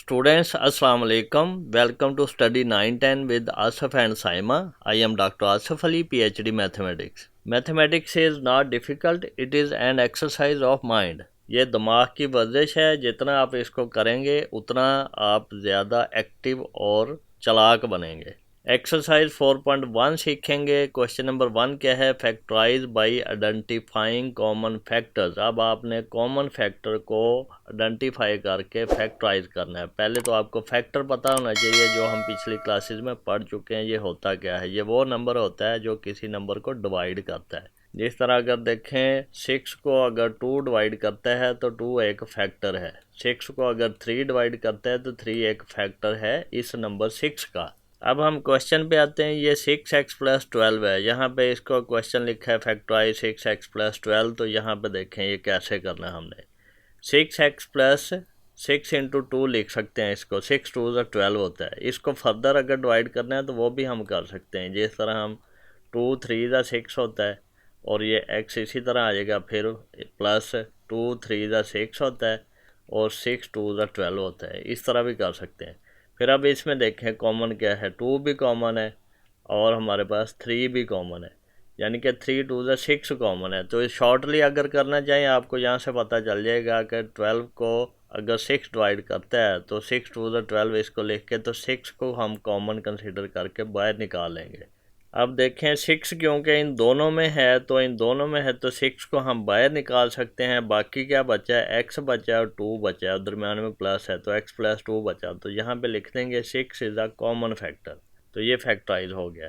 Students, Assalamu alaikum. Welcome to study 910 with Asif and Saima. I am Dr. Asif Ali, PhD Mathematics. Mathematics is not difficult, it is an exercise of mind. ये दिमाग की वर्जिश है, जितना आप इसको करेंगे उतना आप ज़्यादा एक्टिव और चालाक बनेंगे। एक्सरसाइज 4.1 सीखेंगे। क्वेश्चन नंबर 1 क्या है? Factorise by identifying common factors. अब आपने कॉमन फैक्टर को आइडेंटिफाई करके फैक्टराइज करना है। पहले तो आपको फैक्टर पता होना चाहिए, जो हम पिछली क्लासेस में पढ़ चुके हैं। ये होता क्या है? ये वो नंबर होता है जो किसी नंबर को डिवाइड करता है। जिस तरह अगर देखें 6 को अगर 2 डिवाइड करता है तो 2 एक फैक्टर है। 6 को अगर 3 डिवाइड करता है तो 3 एक फैक्टर है इस नंबर 6 का। अब हम क्वेश्चन पे आते हैं। ये 6x+12 है। यहाँ पे इसको क्वेश्चन लिखा है फैक्टराइज 6x+12। तो यहाँ पे देखें ये कैसे करना है हमने। 6x+6 × 2 लिख सकते हैं इसको। 6 2 12 होता है। इसको फर्दर अगर डिवाइड करना है तो वो भी हम कर सकते हैं। जिस तरह हम 2 3 6 होता है और ये x इसी तरह आ जाएगा, फिर प्लस 2 3 6 होता है और 6 2 12 होता है। इस तरह भी कर सकते हैं। फिर अब इसमें देखें कॉमन क्या है। 2 भी कॉमन है और हमारे पास 3 भी कॉमन है, यानी कि 3 2 6 कॉमन है। तो शॉर्टली अगर करना चाहें आपको यहाँ से पता चल जाएगा कि 12 को अगर 6 डिवाइड करता है तो 6 2 12 इसको लिख के तो 6 को हम कॉमन कंसीडर करके बाहर निकाल लेंगे। अब देखें 6 क्योंकि इन दोनों में है, तो इन दोनों में है तो 6 को हम बाहर निकाल सकते हैं। बाकी क्या बचा है? x बचा है और 2 बचा है और दरम्यान में प्लस है, तो x+2 बचा। तो यहाँ पे लिख देंगे 6 इज़ अ कॉमन फैक्टर। तो ये फैक्टराइज हो गया।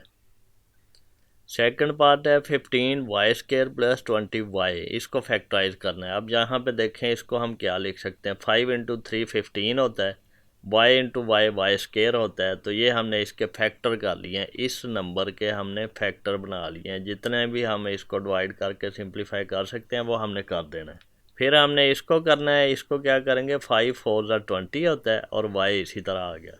सेकंड पार्ट है 15y² + 20y। इसको फैक्टराइज करना है। अब यहाँ पे देखें इसको हम क्या लिख सकते हैं। 5 × 3 15 होता है, y × y² होता है। तो ये हमने इसके फैक्टर कर लिए हैं। इस नंबर के हमने फैक्टर बना लिए हैं। जितने भी हम इसको डिवाइड करके सिंप्लीफाई कर सकते हैं वो हमने कर देना है। फिर हमने इसको करना है। इसको क्या करेंगे? 5 4 20 होता है और y इसी तरह आ गया।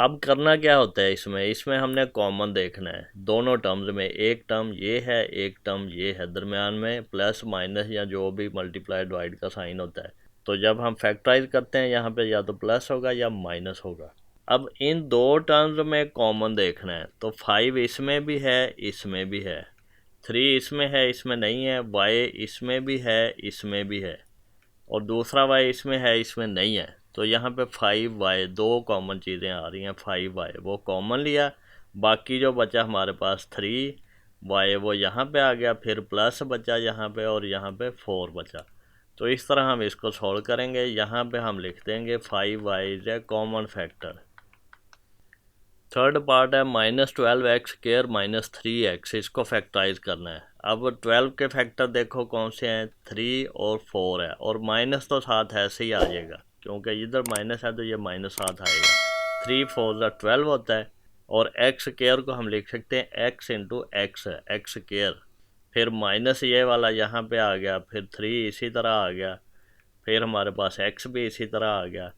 अब करना क्या होता है इसमें हमने कॉमन देखना है। दोनों टर्म्स में एक टर्म ये है, एक टर्म ये है, दरमियान में प्लस माइनस या जो भी मल्टीप्लाई डिवाइड का साइन होता है। तो जब हम फैक्टराइज करते हैं यहाँ पे या तो प्लस होगा या माइनस होगा। अब इन दो टर्म्स में कॉमन देखना है। तो 5 इसमें भी है, इसमें भी है। 3 इसमें है, इसमें नहीं है। y इसमें भी है, इसमें भी है, और दूसरा y इसमें है, इसमें नहीं है। तो यहाँ पे 5y, दो कॉमन चीज़ें आ रही हैं। 5y वो कॉमन लिया, बाकी जो बचा हमारे पास 3y वो यहाँ पे आ गया, फिर प्लस बचा यहाँ पे और यहाँ पे 4 बचा। तो इस तरह हम इसको सॉल्व करेंगे। यहाँ पे हम लिख देंगे 5y is a common factor. Third part है -12x² - 3x। इसको फैक्टराइज करना है। अब 12 के फैक्टर देखो कौन से हैं, 3 और 4 है, और माइनस तो साथ ऐसे ही आ जाएगा क्योंकि इधर माइनस है तो ये माइनस साथ आएगा। 3 4 12 होता है, और x² को हम लिख सकते हैं x × x, x²। फिर माइनस ये वाला यहाँ पे आ गया, फिर 3 इसी तरह आ गया, फिर हमारे पास x भी इसी तरह आ गया,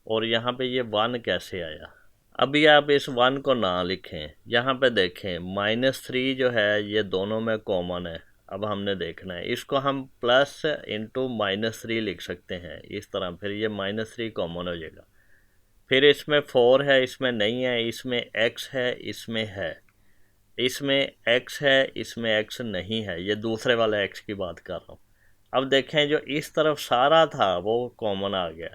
और यहाँ पे ये 1 कैसे आया? अभी आप इस 1 को ना लिखें। यहाँ पे देखें -3 जो है ये दोनों में कॉमन है। अब हमने देखना है इसको हम प्लस इंटू -3 लिख सकते हैं इस तरह। फिर ये -3 कॉमन हो जाएगा। फिर इसमें 4 है, इसमें नहीं है। इसमें x है, इसमें है। इसमें x है, इसमें x नहीं है। ये दूसरे वाले x की बात कर रहा हूँ। अब देखें जो इस तरफ सारा था वो कॉमन आ गया,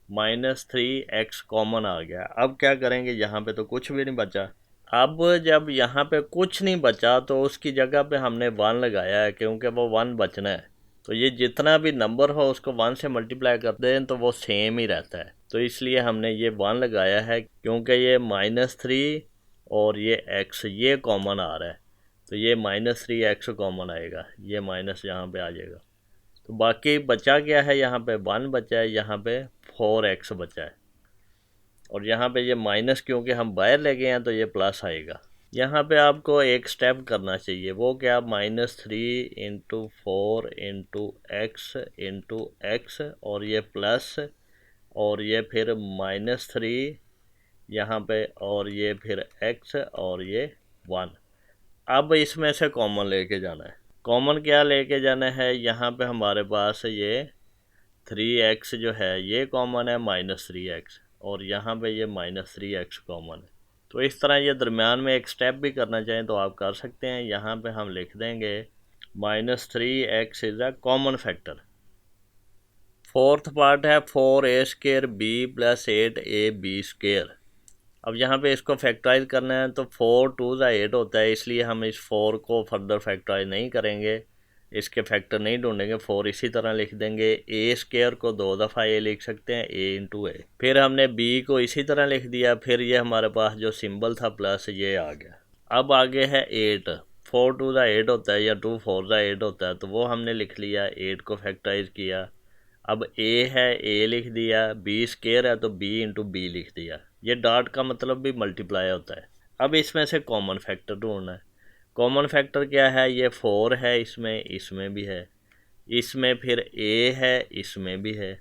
-3x कॉमन आ गया। अब क्या करेंगे? यहाँ पे तो कुछ भी नहीं बचा। अब जब यहाँ पे कुछ नहीं बचा तो उसकी जगह पे हमने 1 लगाया है, क्योंकि वो 1 बचना है। तो ये जितना भी नंबर हो उसको 1 से मल्टीप्लाई कर दें तो वो सेम ही रहता है। तो इसलिए हमने ये 1 लगाया है, क्योंकि ये -3 और ये x ये कॉमन आ रहा है। तो ये -3x कॉमन आएगा, ये माइनस यहाँ पे आ जाएगा। तो बाकी बचा क्या है? यहाँ पे 1 बचा है, यहाँ पे 4x बचा है, और यहाँ पे ये माइनस क्योंकि हम बाहर ले गए हैं तो ये प्लस आएगा। यहाँ पे आपको एक स्टेप करना चाहिए। वो क्या? -3 × 4 × x और ये प्लस, और ये फिर -3 यहाँ पे, और ये फिर x और ये 1। अब इसमें से कॉमन लेके जाना है। कॉमन क्या लेके जाना है? यहाँ पे हमारे पास ये 3x जो है ये कॉमन है, -3x, और यहाँ पे ये -3x कॉमन है। तो इस तरह ये दरमियान में एक स्टेप भी करना चाहें तो आप कर सकते हैं। यहाँ पे हम लिख देंगे -3x is a common factor. Fourth part है 4a² b + 8ab²। अब यहाँ पे इसको फैक्टराइज करना है तो 4 2 8 होता है, इसलिए हम इस 4 को फर्दर फैक्टराइज नहीं करेंगे, इसके फैक्टर नहीं ढूंढेंगे। 4 इसी तरह लिख देंगे। a² को 2 दफ़ा a लिख सकते हैं, a × a। फिर हमने b को इसी तरह लिख दिया। फिर ये हमारे पास जो सिंबल था प्लस, ये आ गया। अब आगे है 8। 4 2 8 होता है या 2 4 8 होता है, तो वो हमने लिख लिया। 8 को फैक्टराइज किया। अब a है, a लिख दिया। b² है तो b × b लिख दिया। ये डॉट का मतलब भी मल्टीप्लाई होता है। अब इसमें से कॉमन फैक्टर ढूंढना है। कॉमन फैक्टर क्या है? ये 4 है, इसमें भी है, इसमें फिर a है, इसमें भी है,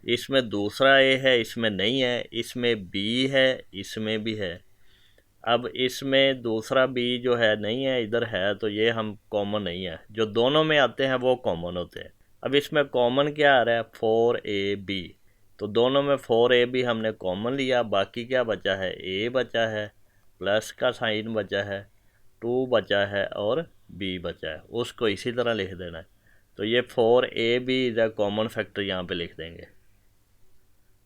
इसमें दूसरा a है, इसमें नहीं है, इसमें b है, इसमें भी है। अब इसमें दूसरा b जो है नहीं है, इधर है, तो ये हम कॉमन नहीं है। जो दोनों में आते हैं वो कॉमन होते हैं। अब इसमें कॉमन क्या आ रहा है? 4ab। तो दोनों में 4ab हमने कॉमन लिया। बाकी क्या बचा है? a बचा है, प्लस का साइन बचा है, 2 बचा है और b बचा है। उसको इसी तरह लिख देना है। तो ये 4ab is a common factor यहाँ पे लिख देंगे।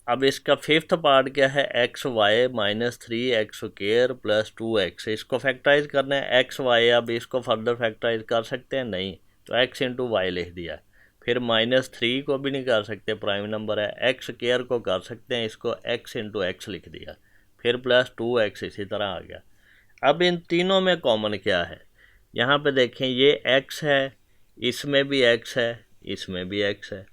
अब इसका फिफ्थ पार्ट क्या है? xy -3x² + 2x। इसको फैक्टराइज करना है। xy अब इसको फर्दर फैक्टराइज कर सकते हैं? नहीं, तो x × y लिख दिया। फिर -3 को भी नहीं कर सकते, प्राइम नंबर है। x² को कर सकते हैं, इसको x × x लिख दिया। फिर +2x इसी तरह आ गया। अब इन तीनों में कॉमन क्या है? यहाँ पे देखें, ये x है, इसमें भी x है, इसमें भी x है।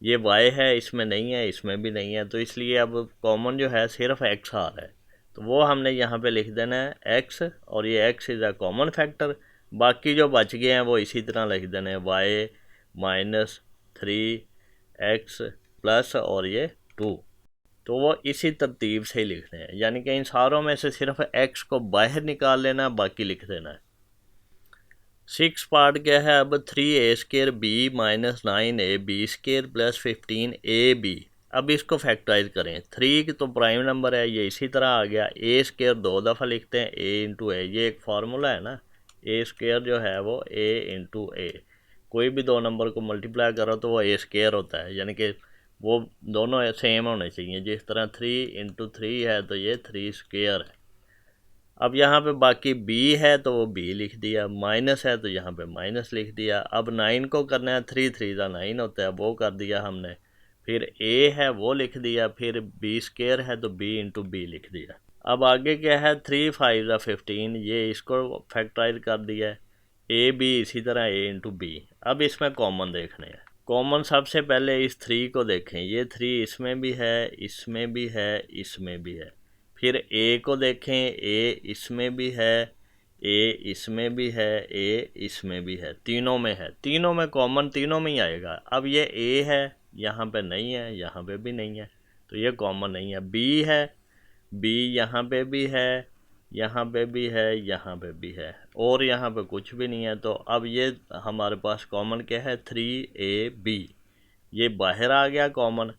ये y है, इसमें नहीं है, इसमें भी नहीं है। तो इसलिए अब कॉमन जो है सिर्फ x आ रहा है, तो वो हमने यहाँ पे लिख देना है x, और ये x is a common factor. बाकी जो बच गए हैं वो इसी तरह लिख देने हैं, y -3x प्लस और ये 2। तो वो इसी तरतीब से ही लिखने हैं, यानी कि इन सारों में से सिर्फ x को बाहर निकाल लेना, बाकी लिख देना है। 6 पार्ट क्या है? अब 3a² b - 9ab² + 15ab। अब इसको फैक्टराइज करें। 3 की तो प्राइम नंबर है, ये इसी तरह आ गया। a² 2 दफ़ा लिखते हैं, a × a। ये एक फार्मूला है ना, a² जो है वो a × a। कोई भी दो नंबर को मल्टीप्लाई करो तो वो a² होता है, यानी कि वो दोनों सेम होने चाहिए। जिस तरह 3 × 3 है तो ये 3² है। अब यहाँ पे बाकी b है तो वो b लिख दिया, माइनस है तो यहाँ पे माइनस लिख दिया। अब 9 को करना है, 3 3 9 होता है, वो कर दिया हमने। फिर a है वो लिख दिया, फिर b² है तो b × b लिख दिया। अब आगे क्या है? 3 5 15, ये इसको फैक्टराइज कर दिया है। a b इसी तरह a × b। अब इसमें कॉमन देखने हैं। कॉमन सबसे पहले इस 3 को देखें, ये 3 इसमें भी है, इसमें भी है, इसमें भी है। फिर a को देखें, a इसमें भी है, a इसमें भी है, a इसमें भी है, तीनों में है। तीनों में कॉमन तीनों में ही आएगा। अब ये a है, यहाँ पे नहीं है, यहाँ पे भी नहीं है, तो ये कॉमन नहीं है। b है, b यहाँ पे भी है, यहाँ पे भी है, यहाँ पे भी है, और यहाँ पे कुछ भी नहीं है। तो अब ये हमारे पास कॉमन क्या है? 3ab। ये बाहर आ गया कॉमन।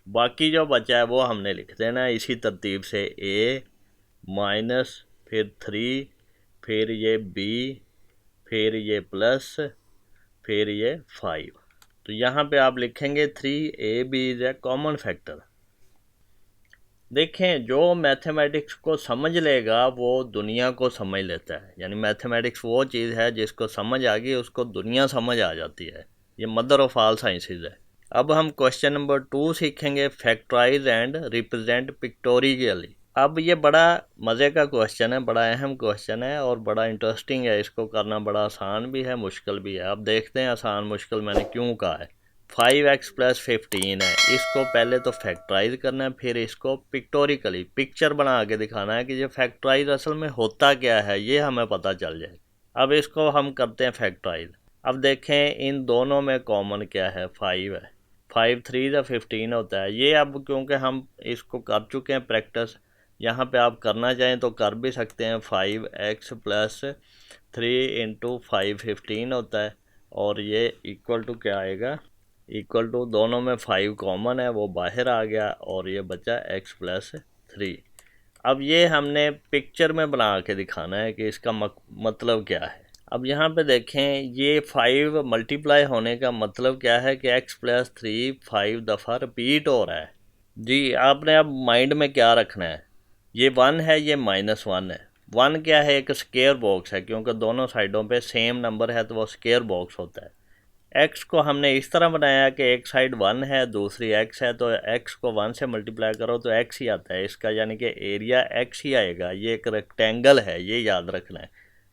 बाकी जो बचा है वो हमने लिख देना है इसी तरतीब से, a माइनस, फिर 3, फिर ये b, फिर ये प्लस, फिर ये 5। तो यहाँ पे आप लिखेंगे 3ab is a common factor. देखें, जो मैथमेटिक्स को समझ लेगा वो दुनिया को समझ लेता है। यानी मैथमेटिक्स वो चीज़ है जिसको समझ आ गई उसको दुनिया समझ आ जाती है। ये मदर ऑफ ऑल साइंसेज है। अब हम क्वेश्चन नंबर 2 सीखेंगे, फैक्टराइज एंड रिप्रेजेंट पिक्टोरियली। अब ये बड़ा मज़े का क्वेश्चन है, बड़ा अहम क्वेश्चन है और बड़ा इंटरेस्टिंग है। इसको करना बड़ा आसान भी है, मुश्किल भी है। अब देखते हैं आसान मुश्किल मैंने क्यों कहा है। 5x + 15 है, इसको पहले तो फैक्टराइज करना है, फिर इसको पिक्टोरिकली पिक्चर बना के दिखाना है कि ये फैक्टराइज असल में होता क्या है, ये हमें पता चल जाए। अब इसको हम करते हैं फैक्टराइज। अब देखें, इन दोनों में कॉमन क्या है? 5 है। 5 3 15 होता है। ये अब क्योंकि हम इसको कर चुके हैं प्रैक्टिस, यहाँ पे आप करना चाहें तो कर भी सकते हैं। 5x + 3 × 5 15 होता है, और ये इक्वल टू क्या आएगा? इक्वल टू, दोनों में 5 कॉमन है, वो बाहर आ गया और ये बचा x प्लस 3। अब ये हमने पिक्चर में बना के दिखाना है कि इसका मतलब क्या है। अब यहाँ पे देखें, ये 5 मल्टीप्लाई होने का मतलब क्या है कि x प्लस 3 5 दफ़ा रिपीट हो रहा है। जी, आपने अब माइंड में क्या रखना है, ये 1 है, ये -1 है। 1 क्या है, एक स्क्वायर बॉक्स है, क्योंकि दोनों साइडों पे सेम नंबर है तो वो स्क्वायर बॉक्स होता है। x को हमने इस तरह बनाया कि एक साइड 1 है, दूसरी x है, तो x को 1 से मल्टीप्लाई करो तो x ही आता है इसका, यानी कि एरिया x ही आएगा। ये एक रेक्टेंगल है, ये याद रखना है।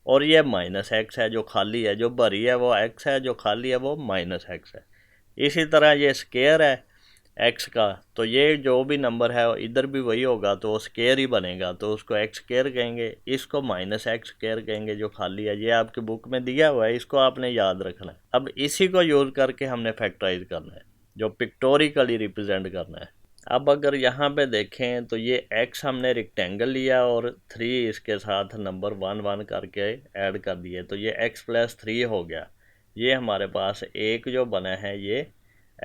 और ये -x है, जो खाली है, जो भरी है वो x है, जो खाली है वो -x है। इसी तरह ये स्क्वायर है x का, तो ये जो भी नंबर है इधर भी वही होगा, तो वो स्क्वायर ही बनेगा, तो उसको x स्क्वायर कहेंगे। इसको -x स्क्वायर कहेंगे जो खाली है। ये आपकी बुक में दिया हुआ है, इसको आपने याद रखना है। अब इसी को यूज़ करके हमने फैक्टराइज करना है, जो पिक्टोरिकली रिप्रेजेंट करना है। अब अगर यहाँ पे देखें तो ये x हमने रेक्टेंगल लिया और 3 इसके साथ नंबर 1 1 करके ऐड कर दिए, तो ये x प्लस 3 हो गया। ये हमारे पास एक जो बना है ये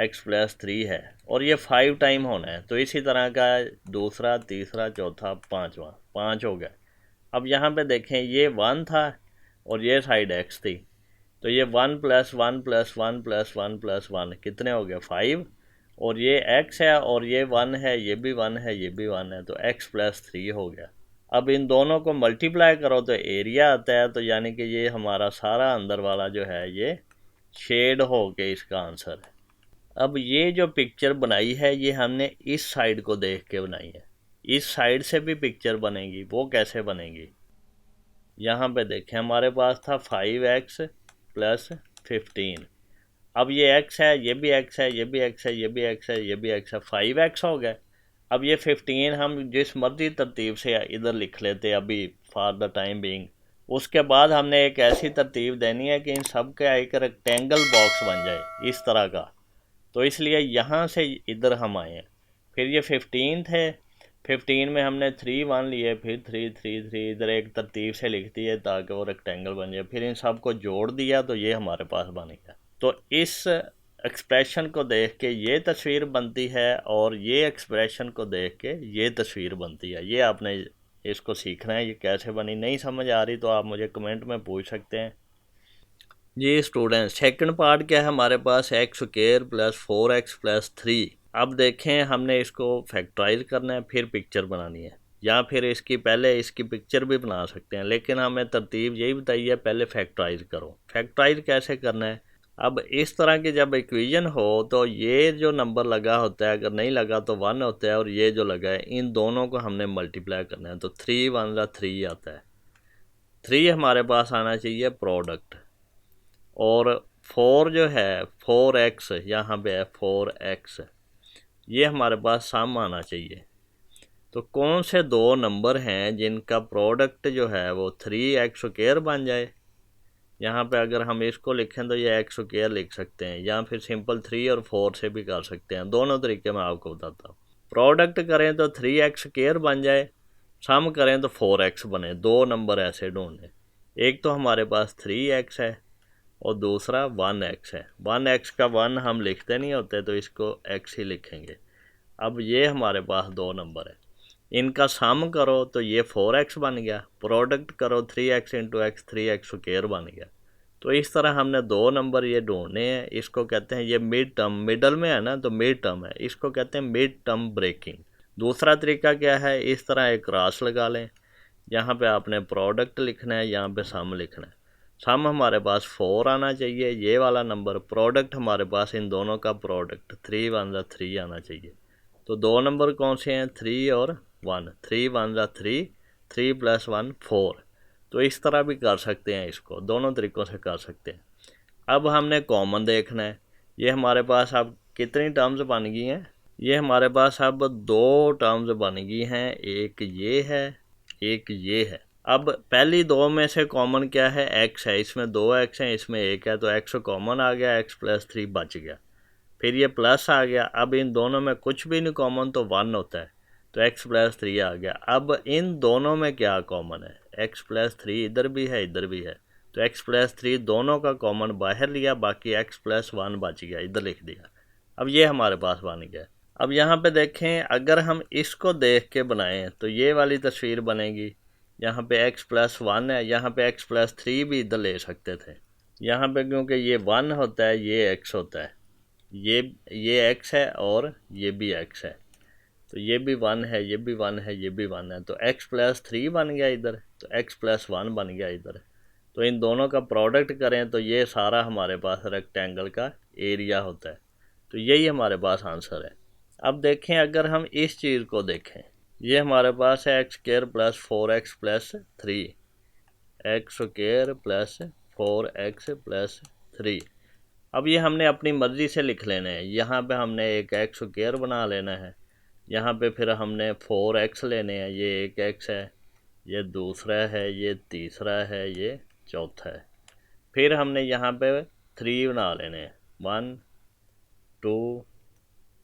x प्लस 3 है, और ये 5 टाइम होना है। तो इसी तरह का दूसरा, तीसरा, चौथा, पाँचवा, 5 हो गया। अब यहाँ पे देखें, ये 1 था और ये साइड x थी, तो ये 1 प्लस 1 प्लस 1 प्लस 1 प्लस 1 कितने हो गए, 5। और ये x है और ये 1 है, ये भी 1 है, ये भी 1 है, तो x प्लस 3 हो गया। अब इन दोनों को मल्टीप्लाई करो तो एरिया आता है, तो यानी कि ये हमारा सारा अंदर वाला जो है ये शेड हो के इसका आंसर है। अब ये जो पिक्चर बनाई है ये हमने इस साइड को देख के बनाई है। इस साइड से भी पिक्चर बनेगी, वो कैसे बनेगी, यहाँ पे देखें, हमारे पास था 5x प्लस 15। अब ये x है, ये भी x है, ये भी x है, ये भी x है, ये भी x है, 5x हो गए। अब ये 15 हम जिस मर्जी तरतीब से इधर लिख लेते अभी फॉर द टाइम बीइंग। उसके बाद हमने एक ऐसी तरतीब देनी है कि इन सब का एक रेक्टेंगल बॉक्स बन जाए इस तरह का, तो इसलिए यहाँ से इधर हम आए हैं। फिर ये 15 थे, 15 में हमने 3 1 लिए, फिर 3 3 3 इधर एक तरतीब से लिख दिए ताकि वो रेक्टेंगल बन जाए। फिर इन सब को जोड़ दिया तो ये हमारे पास बन गया। तो इस एक्सप्रेशन को देख के ये तस्वीर बनती है और ये एक्सप्रेशन को देख के ये तस्वीर बनती है। ये आपने इसको सीखना है, ये कैसे बनी। नहीं समझ आ रही तो आप मुझे कमेंट में पूछ सकते हैं। जी स्टूडेंट्स, सेकंड पार्ट क्या है हमारे पास, x square plus 4x plus 3। अब देखें, हमने इसको फैक्टराइज करना है, फिर पिक्चर बनानी है, या फिर इसकी पहले इसकी पिक्चर भी बना सकते हैं, लेकिन हमें तरतीब यही बताई है पहले फैक्टराइज करो। फैक्टराइज कैसे करना है, अब इस तरह की जब इक्वेशन हो तो ये जो नंबर लगा होता है, अगर नहीं लगा तो 1 होता है, और ये जो लगा है इन दोनों को हमने मल्टीप्लाई करना है, तो 3 1 3 आता है। 3 हमारे पास आना चाहिए प्रोडक्ट, और 4 जो है 4x यहाँ पे है 4x, ये हमारे पास सम आना चाहिए। तो कौन से दो नंबर हैं जिनका प्रोडक्ट जो है वो 3x स्क्वायर बन जाए। यहाँ पे अगर हम इसको लिखें तो ये x स्क्वायर लिख सकते हैं, या फिर सिंपल 3 और 4 से भी कर सकते हैं। दोनों तरीके मैं आपको बताता हूँ। प्रोडक्ट करें तो 3x स्क्वायर बन जाए, सम करें तो 4x बने। दो नंबर ऐसे ढूंढने, एक तो हमारे पास 3x है और दूसरा 1x है। 1x का 1 हम लिखते नहीं होते तो इसको x ही लिखेंगे। अब ये हमारे पास दो नंबर है, इनका सम करो तो ये 4x बन गया, प्रोडक्ट करो 3x into x 3x square बन गया। तो इस तरह हमने दो नंबर ये ढूंढने हैं। इसको कहते हैं, ये मिड टर्म, मिडल में है ना तो मिड टर्म है, इसको कहते हैं मिड टर्म ब्रेकिंग। दूसरा तरीका क्या है, इस तरह एक क्रॉस लगा लें, यहाँ पे आपने प्रोडक्ट लिखना है, यहाँ पे सम लिखना है। सम हमारे पास 4 आना चाहिए, ये वाला नंबर, प्रोडक्ट हमारे पास इन दोनों का प्रोडक्ट 3 1 3 आना चाहिए। तो दो नंबर कौन से हैं, 3 और 1, 3 1 3, 3 प्लस 1 4। तो इस तरह भी कर सकते हैं, इसको दोनों तरीक़ों से कर सकते हैं। अब हमने कॉमन देखना है। ये हमारे पास अब कितनी टर्म्स बन गई हैं, ये हमारे पास अब दो टर्म्स बन गई हैं, एक ये है, एक ये है। अब पहली दो में से कॉमन क्या है, x है, इसमें 2x हैं, इसमें 1 है, तो x कॉमन आ गया, x प्लस 3 बच गया। फिर ये प्लस आ गया, अब इन दोनों में कुछ भी नहीं कॉमन तो 1 होता है, तो x प्लस 3 आ गया। अब इन दोनों में क्या कॉमन है, x प्लस 3 इधर भी है, इधर भी है, तो x प्लस 3 दोनों का कॉमन बाहर लिया, बाकी x प्लस 1 बच गया, इधर लिख दिया। अब ये हमारे पास बन गया। अब यहाँ पे देखें, अगर हम इसको देख के बनाएं तो ये वाली तस्वीर बनेगी। यहाँ पे x+1 है, यहाँ पे x+3 भी इधर ले सकते थे। यहाँ पे क्योंकि ये 1 होता है, ये x होता है, ये x है और ये भी x है, तो ये भी 1 है, ये भी 1 है, ये भी 1 है, तो x+3 बन गया इधर, तो x+1 बन गया इधर। तो इन दोनों का प्रोडक्ट करें तो ये सारा हमारे पास रेक्टेंगल का एरिया होता है। तो यही हमारे पास आंसर है। अब देखें, अगर हम इस चीज़ को देखें, ये हमारे पास है x² + 4x + 3, x² + 4x + 3। अब ये हमने अपनी मर्ज़ी से लिख लेना है। यहाँ पे हमने एक x² बना लेना है, यहाँ पे फिर हमने 4x लेने हैं, ये एक x है, ये दूसरा है, ये तीसरा है, ये चौथा है। फिर हमने यहाँ पे 3 बना लेने हैं, 1 2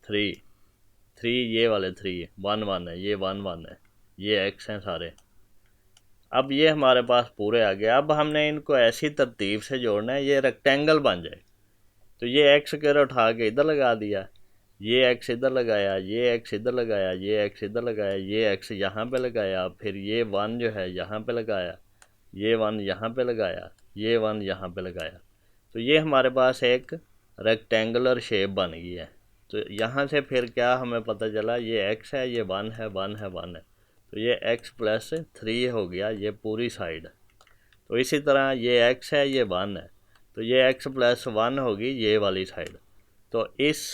3, 3 ये वाले 3, 1 1 है, ये 1 1 है, ये x हैं सारे। अब ये हमारे पास पूरे आ गए। अब हमने इनको ऐसी तरतीब से जोड़ना है ये रेक्टेंगल बन जाए। तो ये x² उठा के इधर लगा दिया, ये x इधर लगाया, ये x इधर लगाया, ये x इधर लगाया, ये x यहाँ पे लगाया, फिर ये 1 जो है यहाँ पे लगाया, ये 1 यहाँ पे लगाया, ये 1 यहाँ पे लगाया। तो ये हमारे पास एक रेक्टेंगुलर शेप बन गई है। तो यहाँ से फिर क्या हमें पता चला, ये x है, ये 1 है, 1 है, 1 है, तो ये x+3 हो गया ये पूरी साइड। तो इसी तरह ये x है, ये 1 है, तो ये x+1 होगी ये वाली साइड। तो इस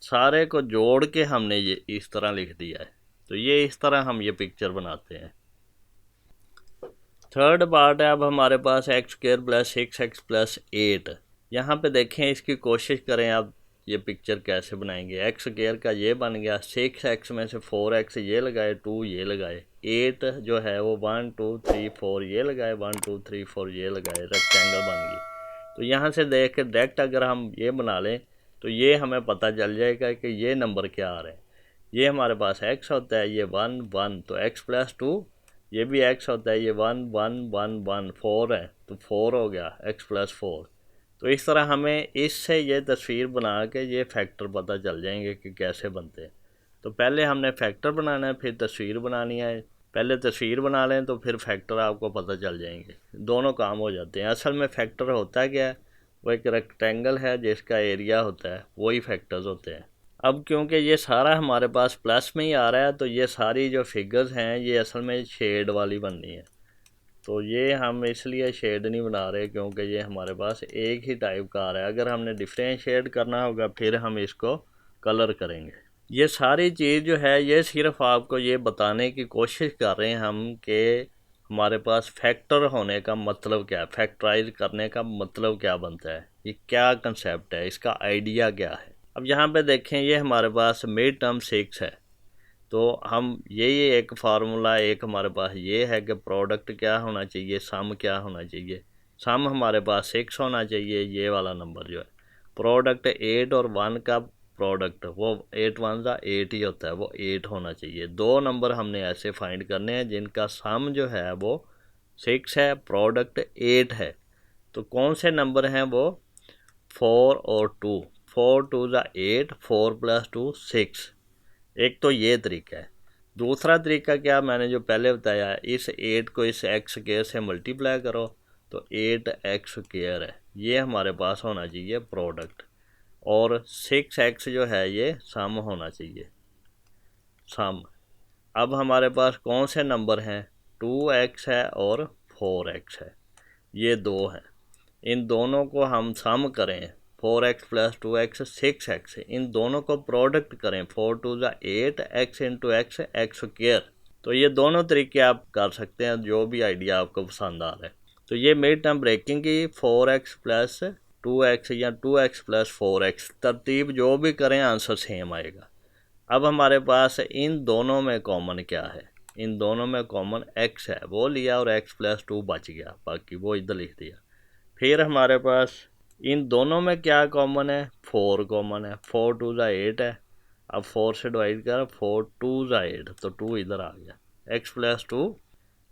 सारे को जोड़ के हमने ये इस तरह लिख दिया है। तो ये इस तरह हम ये पिक्चर बनाते हैं। थर्ड पार्ट है अब हमारे पास x² + 6x + 8। यहाँ पे देखें, इसकी कोशिश करें आप ये पिक्चर कैसे बनाएंगे। x² का ये बन गया, 6x में से 4x ये लगाए, 2 ये लगाए, 8 जो है वो 1 2 3 4 ये लगाए, 1 2 3 4 ये लगाए, रेक्टेंगल बन गई। तो यहाँ से देख के डायरेक्ट अगर हम ये बना लें तो ये हमें पता चल जाएगा कि ये नंबर क्या आ रहे हैं। ये हमारे पास x होता है, ये 1 1, तो x+2, ये भी x होता है, ये 1 1 1 1, 4 है, तो 4 हो गया x+4। तो इस तरह हमें इससे ये तस्वीर बना के ये फैक्टर पता चल जाएंगे कि कैसे बनते हैं। तो पहले हमने फैक्टर बनाना है, फिर तस्वीर बनानी है। पहले तस्वीर बना लें तो फिर फैक्टर आपको पता चल जाएंगे, दोनों काम हो जाते हैं। असल में फैक्टर होता क्या है, वो एक रेक्टेंगल है जिसका एरिया होता है, वही फैक्टर्स होते हैं। अब क्योंकि ये सारा हमारे पास प्लस में ही आ रहा है, तो ये सारी जो फिगर्स हैं ये असल में शेड वाली बननी है। तो ये हम इसलिए शेड नहीं बना रहे क्योंकि ये हमारे पास एक ही टाइप का आ रहा है। अगर हमने डिफरेंशिएट करना होगा फिर हम इसको कलर करेंगे। ये सारी चीज़ जो है ये सिर्फ आपको ये बताने की कोशिश कर रहे हैं हम कि हमारे पास फैक्टर होने का मतलब क्या है, फैक्टराइज करने का मतलब क्या बनता है, ये क्या कंसेप्ट है, इसका आइडिया क्या है। अब यहाँ पे देखें, ये हमारे पास मिड टर्म 6 है, तो हम यही एक फार्मूला एक हमारे पास ये है कि प्रोडक्ट क्या होना चाहिए, सम क्या होना चाहिए। सम हमारे पास 6 होना चाहिए, ये वाला नंबर जो है। प्रोडक्ट 8 और 1 का प्रोडक्ट वो 8 1 8 ही होता है, वो 8 होना चाहिए। दो नंबर हमने ऐसे फाइंड करने हैं जिनका सम जो है वो 6 है, प्रोडक्ट 8 है। तो कौन से नंबर हैं वो, 4 और 2, 4 2 8, 4 + 2 6। एक तो ये तरीका है। दूसरा तरीका क्या, मैंने जो पहले बताया, इस 8 को इस x² से मल्टीप्लाई करो तो 8x² है, ये हमारे पास होना चाहिए प्रोडक्ट। और 6x जो है ये सम होना चाहिए, सम। अब हमारे पास कौन से नंबर हैं, 2x है और 4x है, ये दो हैं। इन दोनों को हम सम करें, 4x + 2x 6x, इन दोनों को प्रोडक्ट करें, 4 2 8, x × x x²। तो ये दोनों तरीके आप कर सकते हैं, जो भी आइडिया आपको पसंद आ रहा है। तो ये मिड टर्म ब्रेकिंग की 4x + 2x या 2x + 4x, तरतीब जो भी करें आंसर सेम आएगा। अब हमारे पास इन दोनों में कॉमन क्या है, इन दोनों में कॉमन x है, वो लिया और x+2 बच गया, बाकी वो इधर लिख दिया। फिर हमारे पास इन दोनों में क्या कॉमन है, 4 कॉमन है, 4 2 8 है। अब 4 से डिवाइड कर, 4 2 8, तो 2 इधर आ गया, x+2।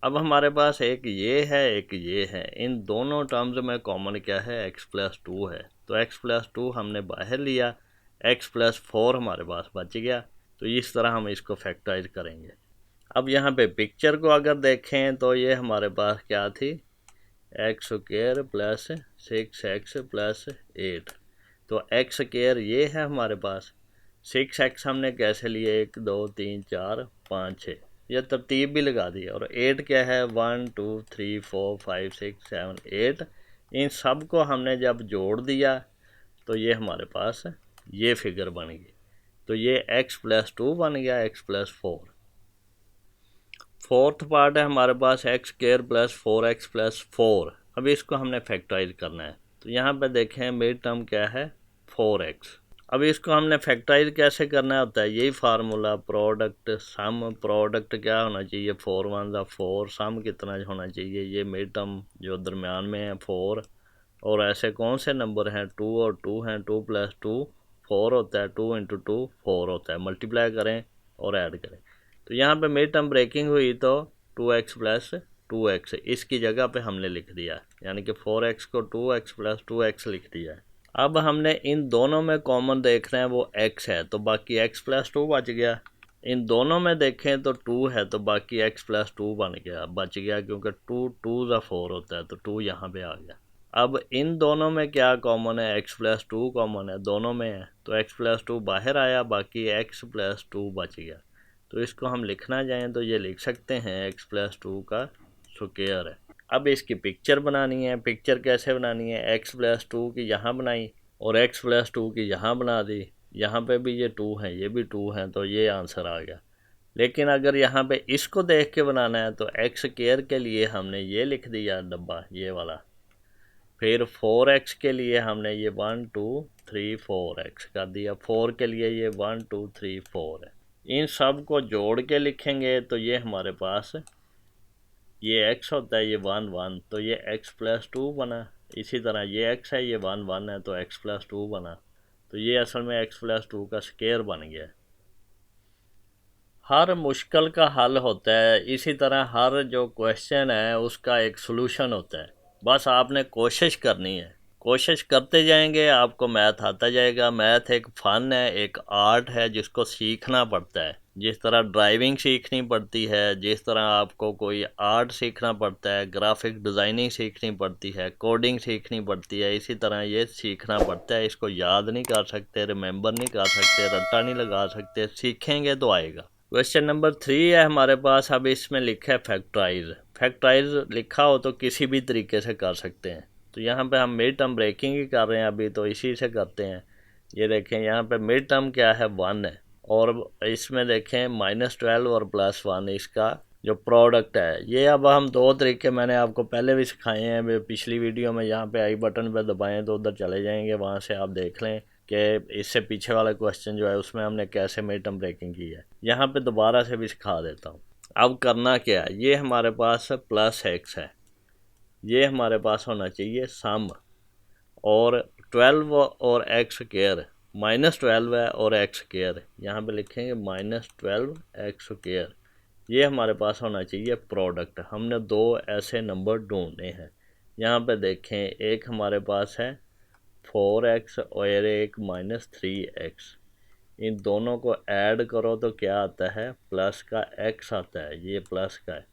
अब हमारे पास एक ये है, एक ये है, इन दोनों टर्म्स में कॉमन क्या है, x+2 है। तो x+2 हमने बाहर लिया, x+4 हमारे पास बच गया। तो इस तरह हम इसको फैक्टराइज करेंगे। अब यहाँ पे पिक्चर को अगर देखें तो ये हमारे पास क्या थी, x² प्लस 6x प्लस 8। तो x² ये है हमारे पास, 6x हमने कैसे लिए, 1 2 3 4 5 6, यह तरतीब भी लगा दी। और 8 क्या है, 1 2 3 4 5 6 7 8। इन सब को हमने जब जोड़ दिया तो ये हमारे पास ये फिगर बन गई। तो ये x+2 बन गया, x+4। फोर्थ पार्ट है हमारे पास x² प्लस 4x+4। अब इसको हमने फैक्टराइज करना है। तो यहाँ पे देखें मिड टर्म क्या है, 4x। अब इसको हमने फैक्टराइज कैसे करना होता है, यही फार्मूला, प्रोडक्ट सम, प्रोडक्ट क्या होना चाहिए, 4 1 4, सम कितना होना चाहिए, ये मिड टर्म जो दरमियान में है 4। और ऐसे कौन से नंबर हैं, 2 और 2 हैं, 2 + 2 4 होता है, 2 × 2 4 होता है। मल्टीप्लाई करें और ऐड करें। तो यहाँ पे मिड टर्म ब्रेकिंग हुई तो 2x + 2x इसकी जगह पे हमने लिख दिया, यानी कि 4x को 2x + 2x लिख दिया है। अब हमने इन दोनों में कॉमन देखना है, वो x है तो बाकी x+2 बच गया। इन दोनों में देखें तो 2 है तो बाकी x+2 बच गया, क्योंकि 2 2 * 4 होता है तो 2 यहाँ पे आ गया। अब इन दोनों में क्या कॉमन है, x+2 कॉमन है, दोनों में है तो x+2 बाहर आया, बाकी x+2 बच गया। तो इसको हम लिखना चाहें तो ये लिख सकते हैं x+2 का स्क्वायर है। अब इसकी पिक्चर बनानी है। पिक्चर कैसे बनानी है, x+2 की यहाँ बनाई और x+2 की यहाँ बना दी। यहाँ पे भी ये 2 हैं, ये भी 2 हैं, तो ये आंसर आ गया। लेकिन अगर यहाँ पे इसको देख के बनाना है तो x² के लिए हमने ये लिख दिया डब्बा, ये वाला। फिर 4x के लिए हमने ये 1 2 3 4x कर दिया। 4 के लिए ये 1 2 3 4 है। इन सब को जोड़ के लिखेंगे तो ये हमारे पास ये x होता है, ये 1 1, तो ये x+2 बना। इसी तरह ये x है, ये 1 1 है तो x+2 बना। तो ये असल में x+2 का स्क्वायर बन गया। हर मुश्किल का हल होता है, इसी तरह हर जो क्वेश्चन है उसका एक सलूशन होता है। बस आपने कोशिश करनी है, कोशिश करते जाएंगे आपको मैथ आता जाएगा। मैथ एक फ़न है, एक आर्ट है जिसको सीखना पड़ता है। जिस तरह ड्राइविंग सीखनी पड़ती है, जिस तरह आपको कोई आर्ट सीखना पड़ता है, ग्राफिक डिज़ाइनिंग सीखनी पड़ती है, कोडिंग सीखनी पड़ती है, इसी तरह ये सीखना पड़ता है। इसको याद नहीं कर सकते, रिमेंबर नहीं कर सकते, रट्टा नहीं लगा सकते, सीखेंगे तो आएगा। क्वेश्चन नंबर 3 है हमारे पास। अब इसमें लिखा है फैक्टराइज। फैक्टराइज लिखा हो तो किसी भी तरीके से कर सकते हैं। तो यहाँ पे हम मिड टर्म ब्रेकिंग ही कर रहे हैं अभी, तो इसी से करते हैं। ये देखें यहाँ पे मिड टर्म क्या है, 1 है, और इसमें देखें -12 और +1 इसका जो प्रोडक्ट है। ये अब हम दो तरीके मैंने आपको पहले भी सिखाए हैं पिछली वीडियो में। यहाँ पे आई बटन पे दबाएं तो उधर चले जाएंगे, वहाँ से आप देख लें कि इससे पीछे वाला क्वेश्चन जो है उसमें हमने कैसे मिड टर्म ब्रेकिंग की है। यहाँ पे दोबारा से भी सिखा देता हूँ। अब करना क्या है, ये हमारे पास +x है, ये हमारे पास होना चाहिए सम, और 12 और x² -12 है और x², यहाँ पे लिखेंगे -12 x²। ये हमारे पास होना चाहिए प्रोडक्ट। हमने दो ऐसे नंबर ढूंढने हैं। यहाँ पे देखें, एक हमारे पास है 4x और एक -3x। इन दोनों को ऐड करो तो क्या आता है, प्लस का x आता है, ये प्लस का है।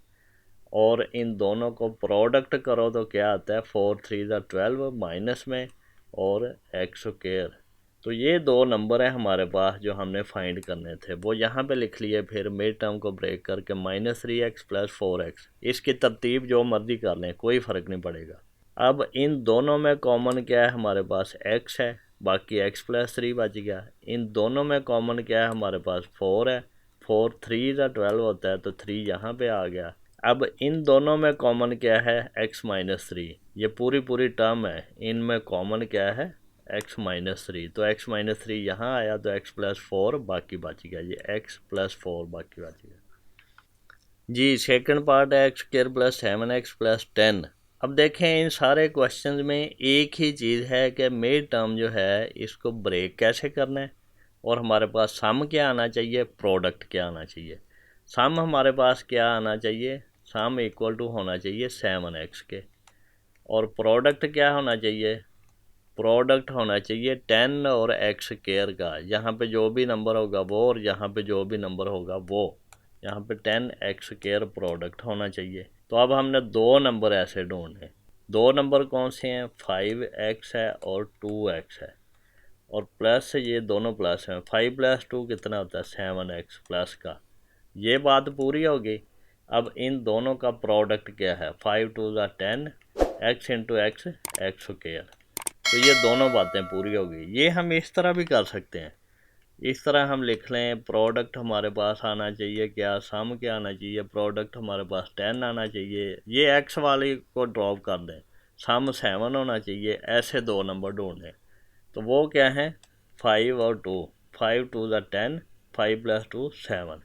और इन दोनों को प्रोडक्ट करो तो क्या आता है, 4 3 12 माइनस में और x²। तो ये दो नंबर हैं हमारे पास जो हमने फाइंड करने थे, वो यहाँ पे लिख लिए। फिर मिड टर्म को ब्रेक करके -3x + 4x, इसकी तरतीब जो मर्जी कर लें, कोई फ़र्क नहीं पड़ेगा। अब इन दोनों में कॉमन क्या है, हमारे पास x है, बाकी x+3 बच गया। इन दोनों में कॉमन क्या है, हमारे पास 4 है, 4 3 12 होता है तो 3 यहाँ पे आ गया। अब इन दोनों में कॉमन क्या है, x-3। ये पूरी टर्म है, इनमें कॉमन क्या है, x-3। तो x-3 यहाँ आया तो x+4 बाकी बच गया, ये x+4 बाकी बच गया जी। सेकंड पार्ट है x² + 7x + 10। अब देखें इन सारे क्वेश्चंस में एक ही चीज़ है कि मिड टर्म जो है इसको ब्रेक कैसे करना है, और हमारे पास सम क्या आना चाहिए, प्रोडक्ट क्या आना चाहिए। सम हमारे पास क्या आना चाहिए, सम इक्वल टू होना चाहिए 7x के, और प्रोडक्ट क्या होना चाहिए, प्रोडक्ट होना चाहिए 10 और एक्स स्क्वायर का। यहाँ पे जो भी नंबर होगा वो, और यहाँ पे जो भी नंबर होगा वो, यहाँ पे 10 एक्स स्क्वायर प्रोडक्ट होना चाहिए। तो अब हमने दो नंबर ऐसे ढूंढने। दो नंबर कौन से हैं? 5x है और 2x है, और प्लस ये दोनों प्लस हैं। 5 + 2 कितना होता है? 7x प्लस का। ये बात पूरी होगी। अब इन दोनों का प्रोडक्ट क्या है? 5 2 = 10, x × x एक्स स्क्वायर। तो ये दोनों बातें पूरी होगी। ये हम इस तरह भी कर सकते हैं। इस तरह हम लिख लें, प्रोडक्ट हमारे पास आना चाहिए क्या? सम क्या आना चाहिए? प्रोडक्ट हमारे पास 10 आना चाहिए। ये एक्स वाले को ड्रॉप कर दें, सम 7 होना चाहिए। ऐसे दो नंबर ढूंढें। तो वो क्या है? 5 और 2। 5 2 = 10, 5 + 2 7।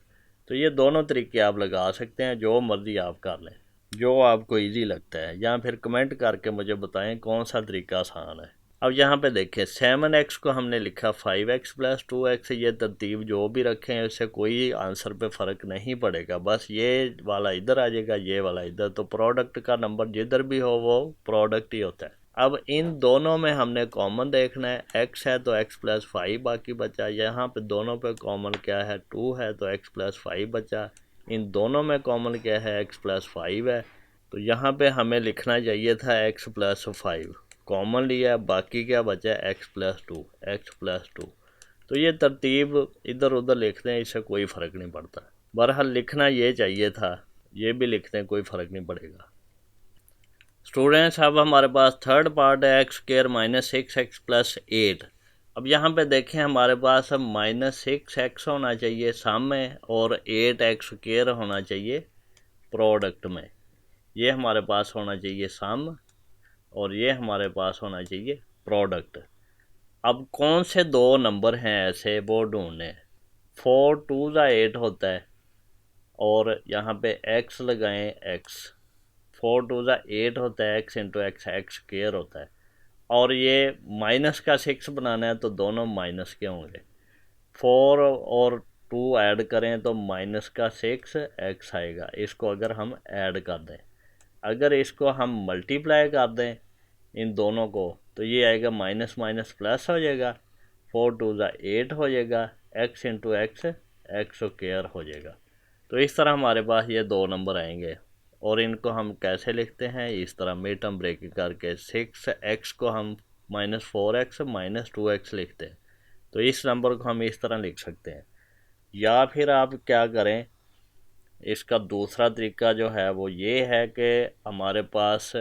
तो ये दोनों तरीके आप लगा सकते हैं, जो मर्ज़ी आप कर लें, जो आपको इजी लगता है, या फिर कमेंट करके मुझे बताएं कौन सा तरीका आसान है। अब यहाँ पे देखें, 7x को हमने लिखा 5x + 2x। ये तरतीब जो भी रखें इससे कोई आंसर पे फ़र्क नहीं पड़ेगा, बस ये वाला इधर आ जाएगा, ये वाला इधर। तो प्रोडक्ट का नंबर जिधर भी हो वो प्रोडक्ट ही होता है। अब इन दोनों में हमने कॉमन देखना है। x है तो x + 5 बाकी बचा। यहाँ पे दोनों पे कॉमन क्या है? 2 है तो x + 5 बचा। इन दोनों में कॉमन क्या है? x + 5 है। तो यहाँ पे हमें लिखना चाहिए था x + 5, कॉमन लिया, बाकी क्या बचा? x + 2, x + 2। तो ये तरतीब इधर उधर लिखते हैं, इससे कोई फ़र्क नहीं पड़ता। बहरहाल लिखना ये चाहिए था, ये भी लिखते हैं, कोई फ़र्क नहीं पड़ेगा। स्टूडेंट्स, अब हमारे पास थर्ड पार्ट है x² - 6x + 8। अब यहाँ पे देखें, हमारे पास अब -6x होना चाहिए सम में, और 8x² होना चाहिए प्रोडक्ट में। ये हमारे पास होना चाहिए सम, और ये हमारे पास होना चाहिए प्रोडक्ट। अब कौन से दो नंबर हैं ऐसे, वो ढूंढने। 4 2 = 8 होता है, और यहाँ पे x लगाएं, x। 4 2 = 8 होता है, x × x एक्स स्क्वायर होता है। और ये माइनस का 6 बनाना है तो दोनों माइनस के होंगे। 4 और 2 ऐड करें तो माइनस का 6 x आएगा। इसको अगर हम ऐड कर दें, अगर इसको हम मल्टीप्लाई कर दें इन दोनों को, तो ये आएगा माइनस माइनस प्लस हो जाएगा। 4 2 = 8 हो जाएगा, x × x एक्स स्क्वायर हो जाएगा। तो इस तरह हमारे पास ये दो नंबर आएंगे, और इनको हम कैसे लिखते हैं? इस तरह मिड-टर्म ब्रेक करके 6x को हम -4x - 2x लिखते हैं। तो इस नंबर को हम इस तरह लिख सकते हैं। या फिर आप क्या करें, इसका दूसरा तरीका जो है वो ये है कि हमारे पास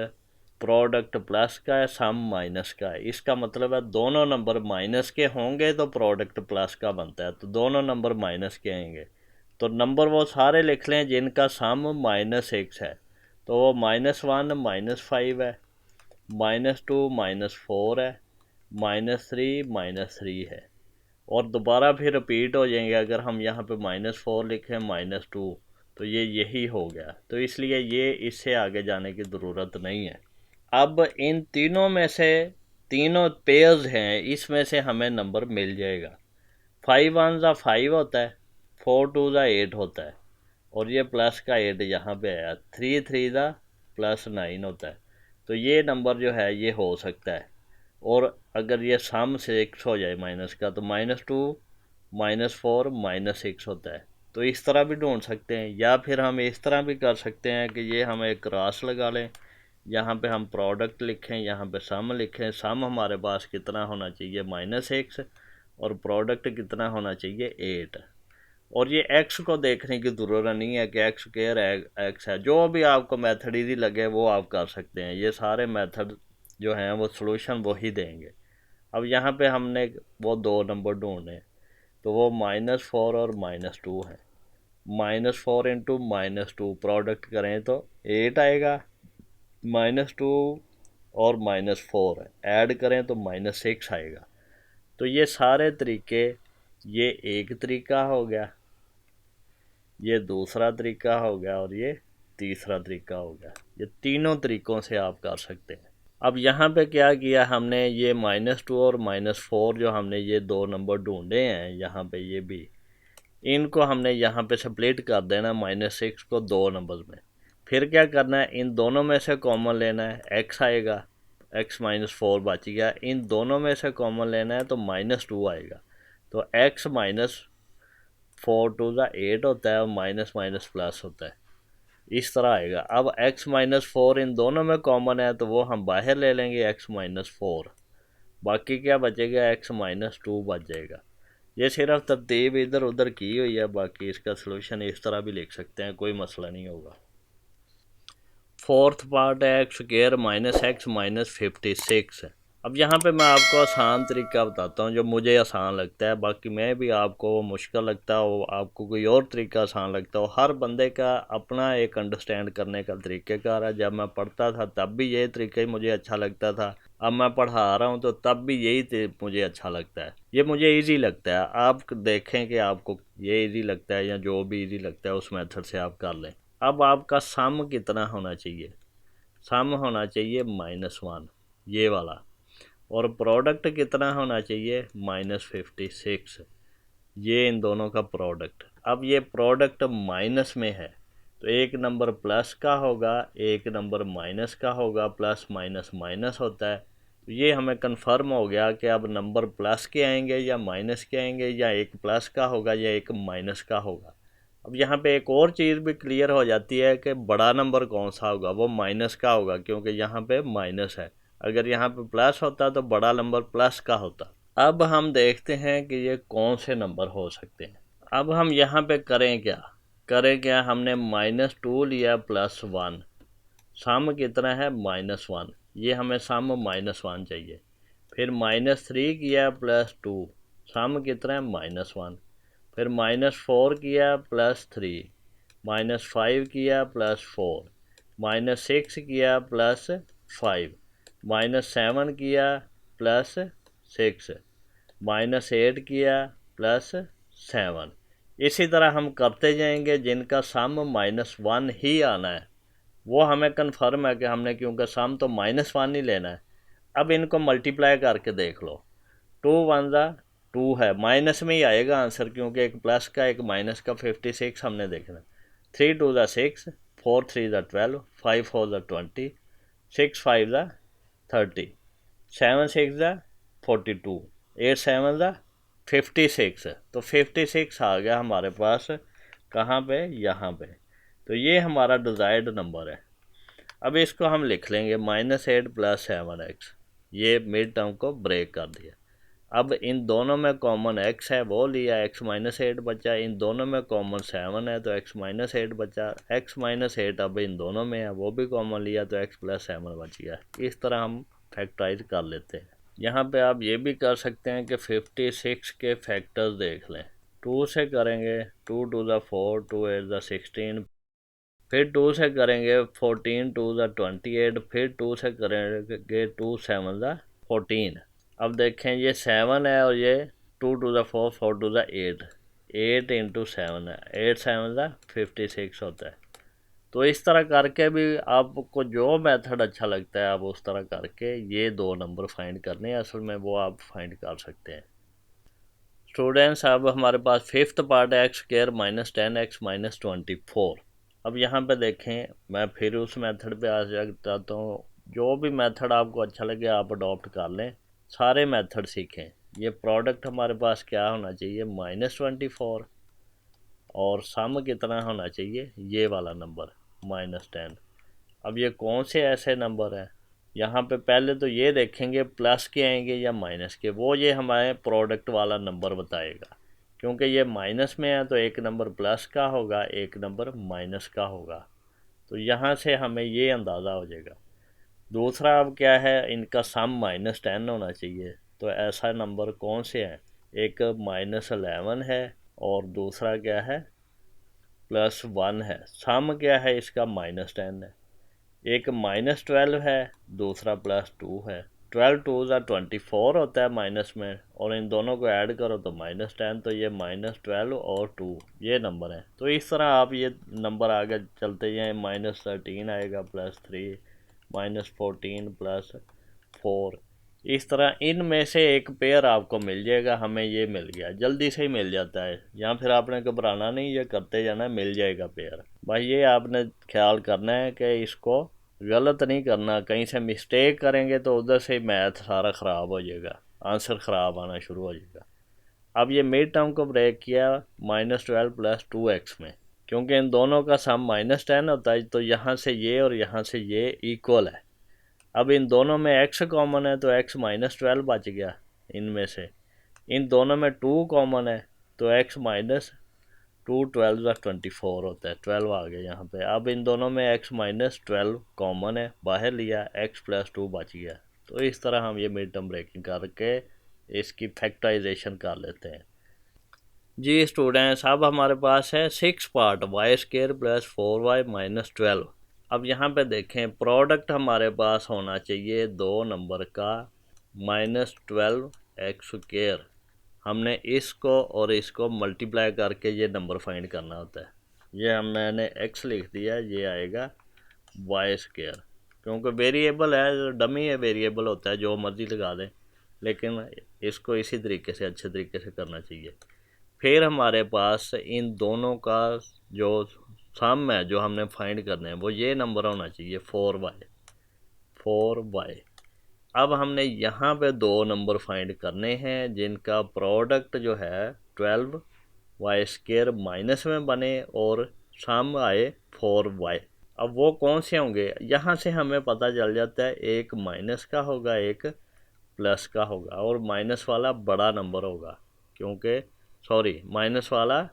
प्रोडक्ट प्लस का है, सम माइनस का है। इसका मतलब है दोनों नंबर माइनस के होंगे तो प्रोडक्ट प्लस का बनता है, तो दोनों नंबर माइनस के आएंगे। तो नंबर वो सारे लिख लें जिनका सम -6 है। तो वो -1 -5 है, -2 -4 है, -3 -3 है, और दोबारा फिर रिपीट हो जाएंगे। अगर हम यहाँ पे -4 लिखें, -2, तो ये यही हो गया। तो इसलिए ये इससे आगे जाने की ज़रूरत नहीं है। अब इन तीनों में से, तीनों पेयर्स हैं, इसमें से हमें नंबर मिल जाएगा। 5 1 = 5 होता है, 4 2 = 8 होता है, और ये प्लस का 8 यहाँ पे आया। 3 3 + 9 होता है। तो ये नंबर जो है ये हो सकता है। और अगर ये सम 6 हो जाए माइनस का, तो -2 -4 -6 होता है। तो इस तरह भी ढूंढ सकते हैं, या फिर हम इस तरह भी कर सकते हैं कि ये हम एक क्रॉस लगा लें। यहाँ पे हम प्रोडक्ट लिखें, यहाँ पे सम लिखें। सम हमारे पास कितना होना चाहिए? -6, और प्रोडक्ट कितना होना चाहिए? 8। और ये x को देखने की ज़रूरत नहीं है कि x² x है। जो भी आपको मेथड इजी लगे वो आप कर सकते हैं। ये सारे मेथड जो हैं वो सॉल्यूशन वही देंगे। अब यहाँ पे हमने वो दो नंबर ढूंढने, तो वो -4 और -2 है। -4 × -2 प्रोडक्ट करें तो 8 आएगा, -2 और -4 ऐड करें तो -6 आएगा। तो ये सारे तरीके, ये एक तरीका हो गया, ये दूसरा तरीका हो गया, और ये तीसरा तरीका हो गया। ये तीनों तरीक़ों से आप कर सकते हैं। अब यहाँ पे क्या किया हमने, ये -2 और -4 जो हमने ये दो नंबर ढूंढे हैं, यहाँ पे ये भी, इनको हमने यहाँ पे स्प्लिट कर देना -6 को दो नंबर में। फिर क्या करना है, इन दोनों में से कॉमन लेना है, x आएगा, x-4 बच गया। इन दोनों में से कॉमन लेना है तो -2 आएगा, तो x-4 टू द 8 होता है और माइनस माइनस प्लस होता है, इस तरह आएगा। अब x-4 इन दोनों में कॉमन है तो वो हम बाहर ले लेंगे x-4, बाकी क्या बचेगा, x-2 बच जाएगा। ये सिर्फ तरतीब इधर उधर की हुई है, बाकी इसका सलूशन इस तरह भी लिख सकते हैं, कोई मसला नहीं होगा। फोर्थ पार्ट है x²-x-56। अब यहाँ पे मैं आपको आसान तरीका बताता हूँ जो मुझे आसान लगता है, बाकी मैं भी आपको वो मुश्किल लगता हो, आपको कोई और तरीका आसान लगता हो, हर बंदे का अपना एक अंडरस्टैंड करने का तरीक़ेकार है। जब मैं पढ़ता था तब भी ये तरीका ही मुझे अच्छा लगता था, अब मैं पढ़ा रहा हूँ तो तब भी यही मुझे अच्छा लगता है, ये मुझे इजी लगता है। आप देखें कि आपको ये इजी लगता है या जो भी इजी लगता है उस मेथड से आप कर लें। अब आपका सम कितना होना चाहिए, सम होना चाहिए -1 ये वाला, और प्रोडक्ट कितना होना चाहिए -56, ये इन दोनों का प्रोडक्ट। अब ये प्रोडक्ट माइनस में है तो एक नंबर प्लस का होगा, एक नंबर माइनस का होगा, प्लस माइनस माइनस होता है। तो ये हमें कंफर्म हो गया कि अब नंबर प्लस के आएंगे या माइनस के आएंगे, या एक प्लस का होगा या एक माइनस का होगा। अब यहाँ पे एक और चीज़ भी क्लियर हो जाती है कि बड़ा नंबर कौन सा होगा, वो माइनस का होगा, क्योंकि यहाँ पे माइनस है। अगर यहाँ पे प्लस होता तो बड़ा नंबर प्लस का होता। अब हम देखते हैं कि ये कौन से नंबर हो सकते हैं। अब हम यहाँ पे करें क्या, हमने -2 लिया +1, सम कितना है -1, ये हमें सम -1 चाहिए। फिर -3 किया +2, सम कितना है -1। फिर -4 किया +3, -5 किया +4, -6 किया +5, -7 किया +6, -8 किया +7। इसी तरह हम करते जाएंगे, जिनका सम -1 ही आना है वो हमें कन्फर्म है कि हमने, क्योंकि सम तो -1 ही लेना है। अब इनको मल्टीप्लाई करके देख लो, 2 1 ज़ा 2 है, माइनस में ही आएगा आंसर, क्योंकि एक प्लस का एक माइनस का 56 हमने देखना। 3 2 ज़ा 6, 4 3 ज़ा 12, 5 4 ज़ा 20, 6 5 ज़ा 30, 7 6 ज़ा 42, 8 7 ज़ा 56। तो 56 आ गया हमारे पास, कहाँ पे, यहाँ पे। तो ये हमारा डिज़ायर्ड नंबर है। अब इसको हम लिख लेंगे -8 + 7x, ये मिड टर्म को ब्रेक कर दिया। अब इन दोनों में कॉमन x है, वो लिया, x-8 बचा। इन दोनों में कॉमन 7 है तो x-8 बचा। x-8 अब इन दोनों में है, वो भी कॉमन लिया तो x + 7 बच गया। इस तरह हम फैक्टराइज कर लेते हैं। यहाँ पे आप ये भी कर सकते हैं कि 56 के फैक्टर्स देख लें। 2 से करेंगे 2 2 ज़ा 4, 2 8 ज़ा 16, फिर 2 से करेंगे 14 2 ज़ा 28, फिर 2 से करेंगे 2 7 ज़ा 14। अब देखें ये 7 है और ये 2 2 ज़ा 4, 4 2 ज़ा 8, 8 × 7 है, 8 7 ज़ा 56 होता है। तो इस तरह करके भी आपको जो मेथड अच्छा लगता है आप उस तरह करके ये दो नंबर फाइंड करने हैं, असल में वो आप फाइंड कर सकते हैं। स्टूडेंट्स, अब हमारे पास फिफ्थ पार्ट है x²-10x-24। अब यहाँ पे देखें, मैं फिर उस मेथड पे आ जाता हूँ। जो भी मेथड आपको अच्छा लगे आप अडॉप्ट कर लें, सारे मेथड सीखें। ये प्रोडक्ट हमारे पास क्या होना चाहिए, -24, और सम कितना होना चाहिए, ये वाला नंबर -10। अब ये कौन से ऐसे नंबर हैं, यहाँ पे पहले तो ये देखेंगे प्लस के आएंगे या माइनस के, वो ये हमारे प्रोडक्ट वाला नंबर बताएगा। क्योंकि ये माइनस में है तो एक नंबर प्लस का होगा, एक नंबर माइनस का होगा, तो यहाँ से हमें ये अंदाज़ा हो जाएगा। दूसरा अब क्या है, इनका सम -10 होना चाहिए, तो ऐसा नंबर कौन से हैं, एक -11 है और दूसरा क्या है +1 है। सम क्या है इसका -10 है। एक -12 है, दूसरा +2 है। 12 2 ज़ा 24 होता है माइनस में, और इन दोनों को ऐड करो तो -10, तो ये -12 और 2 ये नंबर हैं। तो इस तरह आप ये नंबर आगे चलते जाएँ, -13 आएगा, +3, -14 +4। इस तरह इनमें से एक पेयर आपको मिल जाएगा। हमें ये मिल गया, जल्दी से ही मिल जाता है, या फिर आपने घबराना नहीं, ये करते जाना, मिल जाएगा पेयर। भाई ये आपने ख्याल करना है कि इसको गलत नहीं करना, कहीं से मिस्टेक करेंगे तो उधर से मैथ सारा ख़राब हो जाएगा, आंसर ख़राब आना शुरू हो जाएगा। अब ये मिड टर्म को ब्रेक किया -12 + 2x में, क्योंकि इन दोनों का सम -10 होता है, तो यहाँ से ये और यहाँ से ये इक्वल है। अब इन दोनों में x कॉमन है तो x -12 बच गया इनमें से। इन दोनों में 2 कॉमन है तो x -2 12 24 होता है, 12 आ गया यहाँ पे। अब इन दोनों में x -12 कॉमन है, बाहर लिया, x + 2 बच गया। तो इस तरह हम ये मिड टर्म ब्रेकिंग करके इसकी फैक्टराइजेशन कर लेते हैं। जी स्टूडेंट्स, अब हमारे पास है 6 पार्ट y² + 4y - 12। अब यहाँ पे देखें, प्रोडक्ट हमारे पास होना चाहिए 2 नंबर का -12x²। हमने इसको और इसको मल्टीप्लाई करके ये नंबर फाइंड करना होता है। ये मैंने x लिख दिया, ये आएगा y², क्योंकि वेरिएबल है, डमी है, वेरिएबल होता है, जो मर्जी लगा दें, लेकिन इसको इसी तरीके से अच्छे तरीके से करना चाहिए। फिर हमारे पास इन दोनों का जो सम है, जो हमने फाइंड करने हैं, वो ये नंबर होना चाहिए 4y। अब हमने यहाँ पे 2 नंबर फाइंड करने हैं जिनका प्रोडक्ट जो है 12y² माइनस में बने और सम आए 4y। अब वो कौन से होंगे, यहाँ से हमें पता चल जाता है, एक माइनस का होगा, एक प्लस का होगा, और माइनस वाला बड़ा नंबर होगा, क्योंकि माइनस वाला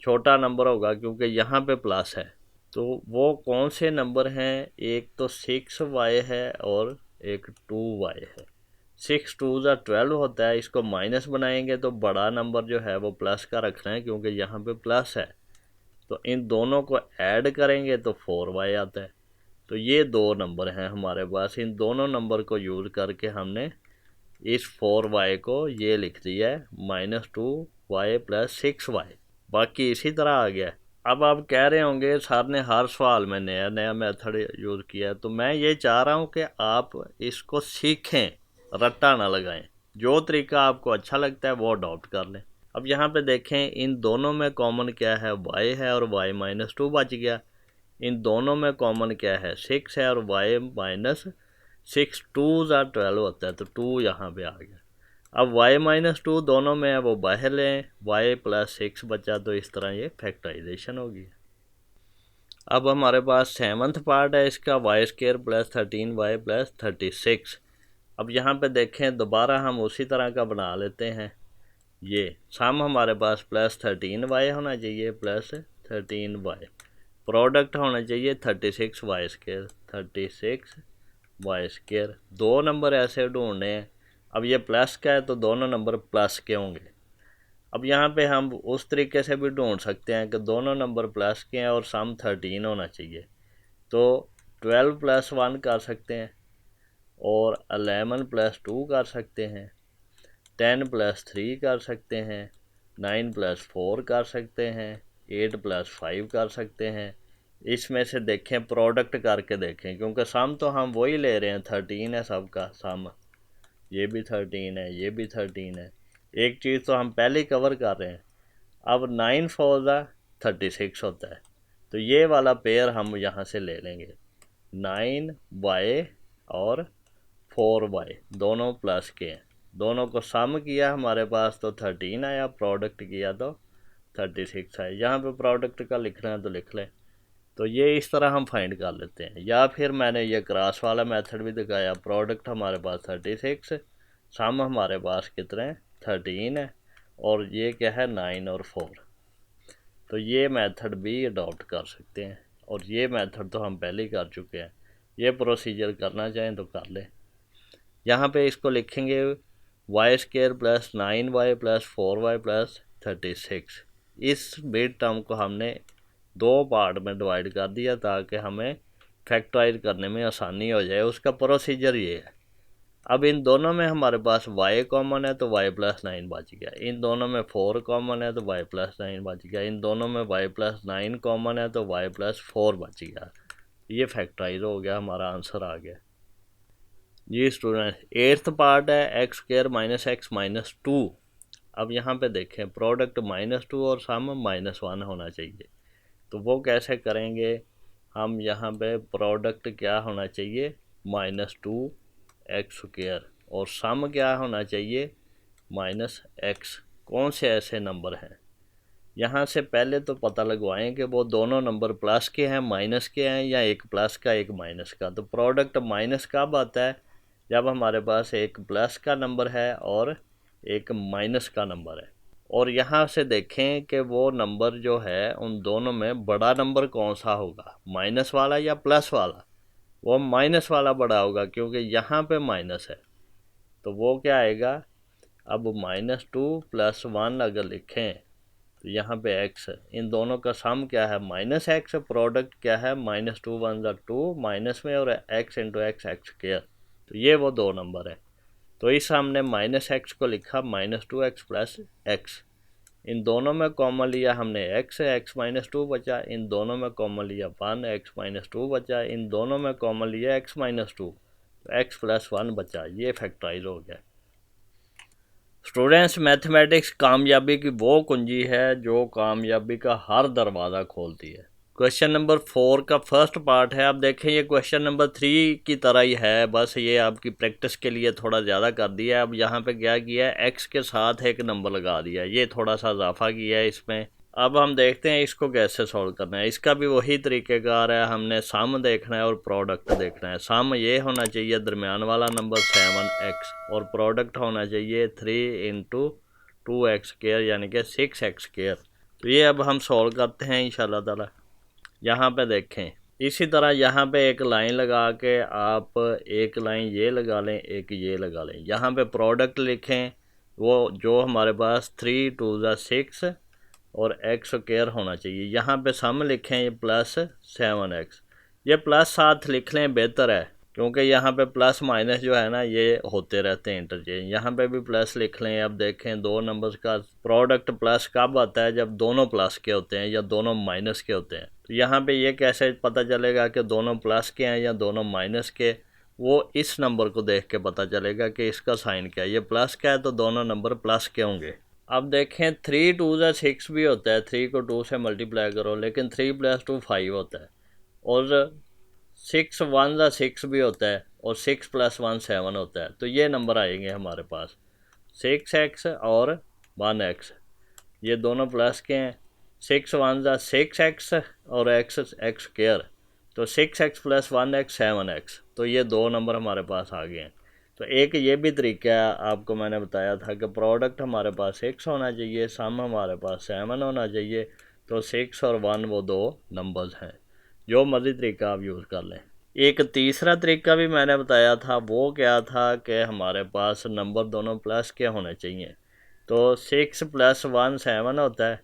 छोटा नंबर होगा क्योंकि यहाँ पे प्लस है। तो वो कौन से नंबर हैं, एक तो 6y है और एक 2y है। 6 2 12 होता है, इसको माइनस बनाएंगे तो बड़ा नंबर जो है वो प्लस का रखना है, क्योंकि यहाँ पे प्लस है। तो इन दोनों को ऐड करेंगे तो 4y आता है। तो ये 2 नंबर हैं हमारे पास। इन दोनों नंबर को यूज़ करके हमने इस 4y को ये लिख दिया है -2y + 6y। बाकी इसी तरह आ गया। अब आप कह रहे होंगे सर ने हर सवाल में नया नया मेथड यूज़ किया है, तो मैं ये चाह रहा हूँ कि आप इसको सीखें, रट्टा ना लगाएं। जो तरीका आपको अच्छा लगता है वो अडॉप्ट कर लें। अब यहाँ पे देखें, इन दोनों में कॉमन क्या है, y है, और y -2 बच गया। इन दोनों में कॉमन क्या है, 6 है, और y -6 2 12 होता है, तो 2 यहाँ पे आ गया। अब y -2 दोनों में है, वो बाहर लें, y + 6 बचा, तो इस तरह ये फैक्टराइजेशन होगी। अब हमारे पास 7th पार्ट है इसका, y² + 13y + 36। अब यहाँ पे देखें, दोबारा हम उसी तरह का बना लेते हैं। ये सम हमारे पास +13y होना चाहिए, +13y। प्रोडक्ट होना चाहिए 36y², 36y²। 2 नंबर ऐसे ढूंढने हैं। अब ये प्लस का है तो दोनों नंबर प्लस के होंगे। अब यहाँ पे हम उस तरीके से भी ढूंढ सकते हैं कि दोनों नंबर प्लस के हैं और सम 13 होना चाहिए, तो 12 + 1 कर सकते हैं, और 11 + 2 कर सकते हैं, 10 + 3 कर सकते हैं, 9 + 4 कर सकते हैं, 8 + 5 कर सकते हैं। इसमें से देखें, प्रोडक्ट करके देखें, क्योंकि सम तो हम वही ले रहे हैं, 13 है सबका सम। ये भी 13 है, ये भी 13 है। एक चीज़ तो हम पहले ही कवर कर रहे हैं। अब 9 4 36 होता है, तो ये वाला पेयर हम यहाँ से ले लेंगे। 9y और 4y दोनों प्लस के हैं, दोनों को सम किया हमारे पास तो 13 आया, प्रोडक्ट किया तो 36 आया। यहाँ पे प्रोडक्ट का लिखना है तो लिख लें। तो ये इस तरह हम फाइंड कर लेते हैं। या फिर मैंने ये क्रॉस वाला मेथड भी दिखाया, प्रोडक्ट हमारे पास 36, सम हमारे पास कितने 13 है, और ये क्या है 9 और 4। तो ये मेथड भी अडॉप्ट कर सकते हैं, और ये मेथड तो हम पहले ही कर चुके हैं। ये प्रोसीजर करना चाहें तो कर लें। यहाँ पे इसको लिखेंगे y² + 9y + 4y + 36। इस मिड टर्म को हमने 2 पार्ट में डिवाइड कर दिया ताकि हमें फैक्टराइज करने में आसानी हो जाए। उसका प्रोसीजर ये है। अब इन दोनों में हमारे पास y कॉमन है तो y + 9 बच गया। इन दोनों में 4 कॉमन है तो y + 9 बच गया। इन दोनों में y + 9 कॉमन है तो y + 4 बच गया। ये फैक्टराइज हो गया, हमारा आंसर आ गया। जी स्टूडेंट, 8th पार्ट है x² - x - 2। अब यहाँ पे देखें, प्रोडक्ट -2 और सम -1 होना चाहिए। तो वो कैसे करेंगे, हम यहाँ पे प्रोडक्ट क्या होना चाहिए, -2x², और सम क्या होना चाहिए, -x। कौन से ऐसे नंबर हैं, यहाँ से पहले तो पता लगवाएं कि वो दोनों नंबर प्लस के हैं, माइनस के हैं, या एक प्लस का एक माइनस का। तो प्रोडक्ट माइनस कब आता है, जब हमारे पास एक प्लस का नंबर है और एक माइनस का नंबर है। और यहाँ से देखें कि वो नंबर जो है उन दोनों में बड़ा नंबर कौन सा होगा, माइनस वाला या प्लस वाला। वो माइनस वाला बड़ा होगा क्योंकि यहाँ पे माइनस है, तो वो क्या आएगा। अब -2 + 1 अगर लिखें तो यहाँ पे x है, इन दोनों का सम क्या है, -x। प्रोडक्ट क्या है, -2 × 1 = 2 माइनस में, और x × x x²। तो ये वो दो नंबर है। तो इस हमने -x को लिखा -2x + x। इन दोनों में कॉमन लिया हमने x है, x -2 बचा। इन दोनों में कॉमन लिया 1, x -2 बचा। इन दोनों में कॉमन लिया x -2, तो x + 1 बचा। ये फैक्टराइज हो गया। स्टूडेंट्स, मैथमेटिक्स कामयाबी की वो कुंजी है जो कामयाबी का हर दरवाज़ा खोलती है। क्वेश्चन नंबर 4 का फर्स्ट पार्ट है। आप देखें ये क्वेश्चन नंबर 3 की तरह ही है, बस ये आपकी प्रैक्टिस के लिए थोड़ा ज़्यादा कर दिया है। अब यहाँ पे क्या किया है, x के साथ एक नंबर लगा दिया, ये थोड़ा सा इजाफा किया है इसमें। अब हम देखते हैं इसको कैसे सॉल्व करना है। इसका भी वही तरीक़ेकार है, हमने सम देखना है और प्रोडक्ट देखना है। सम ये होना चाहिए दरमियान वाला नंबर 7x, और प्रोडक्ट होना चाहिए 3 × 2x² यानी कि 6x²। तो ये अब हम सॉल्व करते हैं इंशाल्लाह ताला। यहाँ पे देखें, इसी तरह यहाँ पे एक लाइन लगा के आप एक लाइन ये लगा लें, एक ये लगा लें। यहाँ पे प्रोडक्ट लिखें, वो जो हमारे पास 3 × 2 = 6 और x² होना चाहिए। यहाँ पे सम लिखें ये +7x। ये प्लस साथ लिख लें बेहतर है, क्योंकि यहाँ पे प्लस माइनस जो है ना ये होते रहते हैं इंटरचेंज। यहाँ पे भी प्लस लिख लें। अब देखें दो नंबर्स का प्रोडक्ट प्लस कब आता है, जब दोनों प्लस के होते हैं या दोनों माइनस के होते हैं। तो यहाँ पे ये कैसे पता चलेगा कि दोनों प्लस के हैं या दोनों माइनस के, वो इस नंबर को देख के पता चलेगा कि इसका साइन क्या है। ये प्लस का है तो दोनों नंबर प्लस के होंगे। अब देखें 3 × 2 = 6 भी होता है, 3 को 2 से मल्टीप्लाई करो, लेकिन 3 + 2 = 5 होता है। और 6 × 1 = 6 भी होता है, और 6 + 1 = 7 होता है। तो ये नंबर आएंगे हमारे पास 6x और 1x, ये दोनों प्लस के हैं। 6 × 1 = 6x और x², तो 6x + 1x 7x। तो ये दो नंबर हमारे पास आ गए हैं। तो एक ये भी तरीका है, आपको मैंने बताया था कि प्रोडक्ट हमारे पास 6 होना चाहिए, सम हमारे पास 7 होना चाहिए। तो 6 और 1 वो दो नंबर्स हैं। जो मर्ज़ी तरीका आप यूज़ कर लें। एक तीसरा तरीका भी मैंने बताया था, वो क्या था कि हमारे पास नंबर दोनों प्लस के होने चाहिए। तो 6 + 1 7 होता है,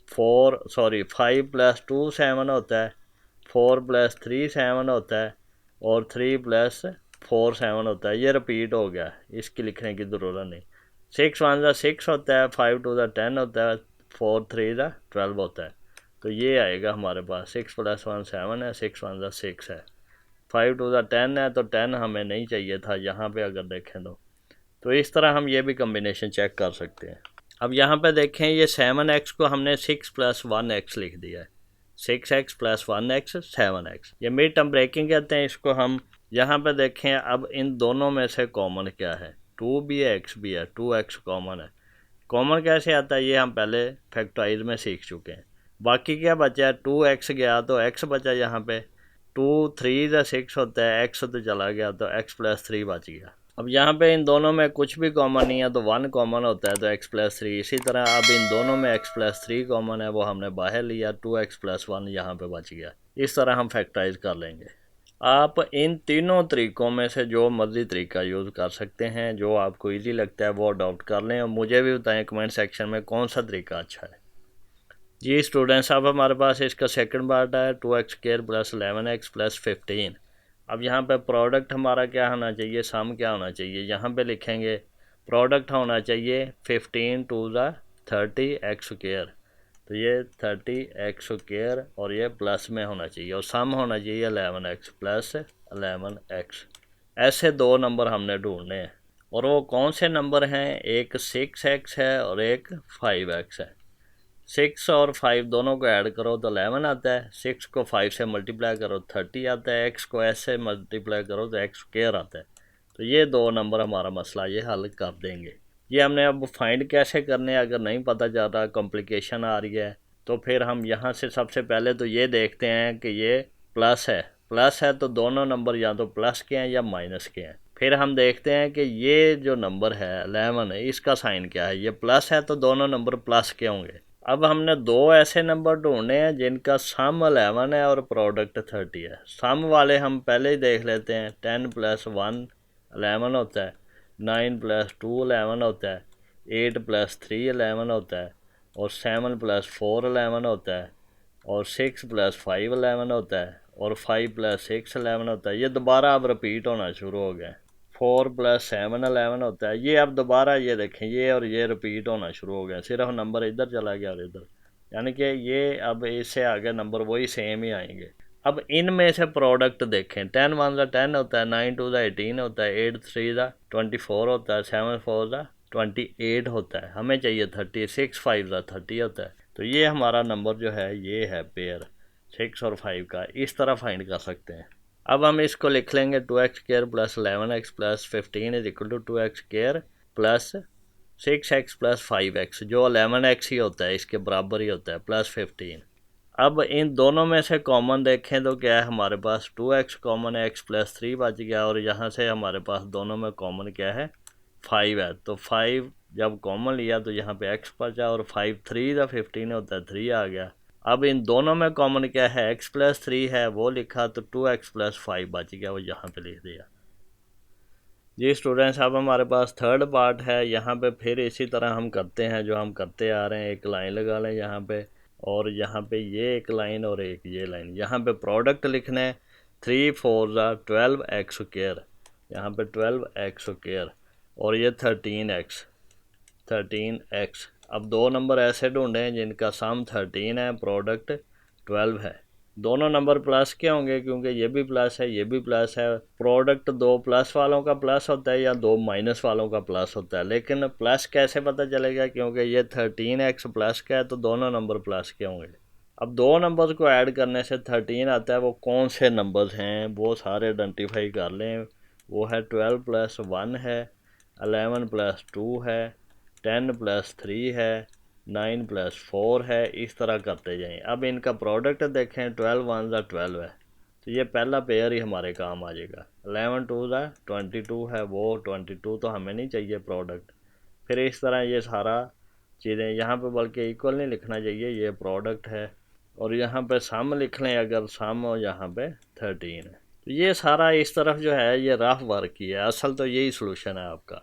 5 + 2 7 होता है, 4 + 3 7 होता है, और 3 + 4 7 होता है। ये रिपीट हो गया, इसकी लिखने की ज़रूरत नहीं। 6 × 1 = 6 होता है, 5 × 2 = 10 होता है, 4 × 3 = 12 होता है। तो ये आएगा हमारे पास 6 + 1 7 है, 6 × 1 = 6 है, 5 × 2 = 10 है, तो 10 हमें नहीं चाहिए था यहाँ पे अगर देखें तो इस तरह हम ये भी कम्बिनेशन चेक कर सकते हैं। अब यहाँ पे देखें ये 7x को हमने 6 + 1x लिख दिया है, 6x + 1x 7x। ये मिड टर्म ब्रेकिंग कहते हैं इसको हम। यहाँ पे देखें अब इन दोनों में से कॉमन क्या है, 2 भी है, x भी है, 2x कॉमन है। कॉमन कैसे आता है ये हम पहले फैक्टराइज में सीख चुके हैं। बाकी क्या बचा है, 2x गया तो x बचा यहाँ पे, 2 3 × 6 होता है, x तो चला गया तो x + 3 बच गया। अब यहाँ पे इन दोनों में कुछ भी कॉमन नहीं है तो 1 कॉमन होता है, तो x + 3। इसी तरह अब इन दोनों में x + 3 कॉमन है, वो हमने बाहर लिया, 2x + 1 यहाँ पे बच गया। इस तरह हम फैक्टराइज कर लेंगे। आप इन तीनों तरीक़ों में से जो मर्ज़ी तरीका यूज़ कर सकते हैं, जो आपको ईजी लगता है वो अडॉप्ट कर लें, और मुझे भी बताएं कमेंट सेक्शन में कौन सा तरीका अच्छा है। जी स्टूडेंट्स, अब हमारे पास इसका सेकंड पार्ट है, 2x² + 11x + 15। अब यहाँ पे प्रोडक्ट हमारा क्या होना चाहिए, सम क्या होना चाहिए। यहाँ पे लिखेंगे प्रोडक्ट होना चाहिए 15 × 2 = 30x²। तो ये 30x² और ये प्लस में होना चाहिए, और सम होना चाहिए 11x + 11x। ऐसे दो नंबर हमने ढूंढने हैं, और वो कौन से नंबर हैं, एक 6x है और एक 5x है। 6 और 5 दोनों को ऐड करो तो 11 आता है, 6 को 5 से मल्टीप्लाई करो 30 आता है, x को s से मल्टीप्लाई करो तो x स्क्वायर आता है। तो ये दो नंबर हमारा मसला ये हल कर देंगे। ये हमने अब फाइंड कैसे करने, अगर नहीं पता चल रहा, कॉम्प्लिकेशन आ रही है, तो फिर हम यहाँ से सबसे पहले तो ये देखते हैं कि ये प्लस है तो दोनों नंबर या तो प्लस के हैं या माइनस के हैं। फिर हम देखते हैं कि ये जो नंबर है 11 इसका साइन क्या है, ये प्लस है तो दोनों नंबर प्लस के होंगे। अब हमने दो ऐसे नंबर ढूंढने हैं जिनका सम 11 है और प्रोडक्ट 30 है। सम वाले हम पहले ही देख लेते हैं। 10 + 1 11 होता है, 9 + 2 11 होता है, 8 + 3 11 होता है, और 7 + 4 11 होता है, और 6 + 5 11 होता है, और 5 + 6 11 होता है। ये दोबारा अब रिपीट होना शुरू हो गया। 4 + 7 11 होता है। ये अब दोबारा ये देखें, ये और ये रिपीट होना शुरू हो गया, सिर्फ नंबर इधर चला गया और इधर, यानी कि ये अब इससे आगे नंबर वही सेम ही आएंगे। अब इनमें से प्रोडक्ट देखें। 10 × 1 = 10 होता है, 9 × 2 = 18 होता है, 8 × 3 = 24 होता है, 7 × 4 = 28 होता है। हमें चाहिए 30, 6 × 5 = 30 होता है। तो ये हमारा नंबर जो है ये है पेयर 6 और 5 का। इस तरह फाइंड कर सकते हैं। अब हम इसको लिख लेंगे 2x² + 11x + 15 = 2x² + 6x + 5x, जो 11x ही होता है, इसके बराबर ही होता है, +15। अब इन दोनों में से कॉमन देखें तो क्या है हमारे पास, 2x कॉमन है, x + 3 बच गया, और यहाँ से हमारे पास दोनों में कॉमन क्या है, 5 है। तो 5 जब कॉमन लिया तो यहाँ पे x बचा, और 5 3 × 15 होता है, 3 आ गया। अब इन दोनों में कॉमन क्या है, x + 3 है, वो लिखा, तो 2x + 5 बच गया, वो यहाँ पे लिख दिया। जी स्टूडेंट्स, अब हमारे पास थर्ड पार्ट है। यहाँ पे फिर इसी तरह हम करते हैं जो हम करते आ रहे हैं। एक लाइन लगा लें यहाँ पे, और यहाँ पे ये एक लाइन और एक ये लाइन। यहाँ पे प्रोडक्ट लिखना है, 3 × 4 = 12x², यहाँ पे 12x², और ये 13x। अब दो नंबर ऐसे ढूंढे हैं जिनका सम 13 है, प्रोडक्ट 12 है। दोनों नंबर प्लस के होंगे क्योंकि ये भी प्लस है, ये भी प्लस है। प्रोडक्ट दो प्लस वालों का प्लस होता है या दो माइनस वालों का प्लस होता है, लेकिन प्लस कैसे पता चलेगा, क्योंकि ये 13x प्लस का है तो दोनों नंबर प्लस के होंगे। अब दो नंबर्स को ऐड करने से 13 आता है, वो कौन से नंबर्स हैं वो सारे आइडेंटिफाई कर लें। वो है 12 + 1 है, 11 + 2 है, 10 + 3 है, 9 + 4 है। इस तरह करते जाएं। अब इनका प्रोडक्ट देखें, 12 × 1 = 12 है, तो ये पहला पेयर ही हमारे काम आ जाएगा। 11 × 2 = 22 है, वो 22 तो हमें नहीं चाहिए प्रोडक्ट। फिर इस तरह ये सारा चीज़ें यहाँ पे, बल्कि इक्वल नहीं लिखना चाहिए, ये प्रोडक्ट है, और यहाँ पे सम लिख लें, अगर सम हो यहाँ पे 13 है। तो ये सारा इस तरफ जो है ये रफ वर्क ही है, असल तो यही सोल्यूशन है आपका।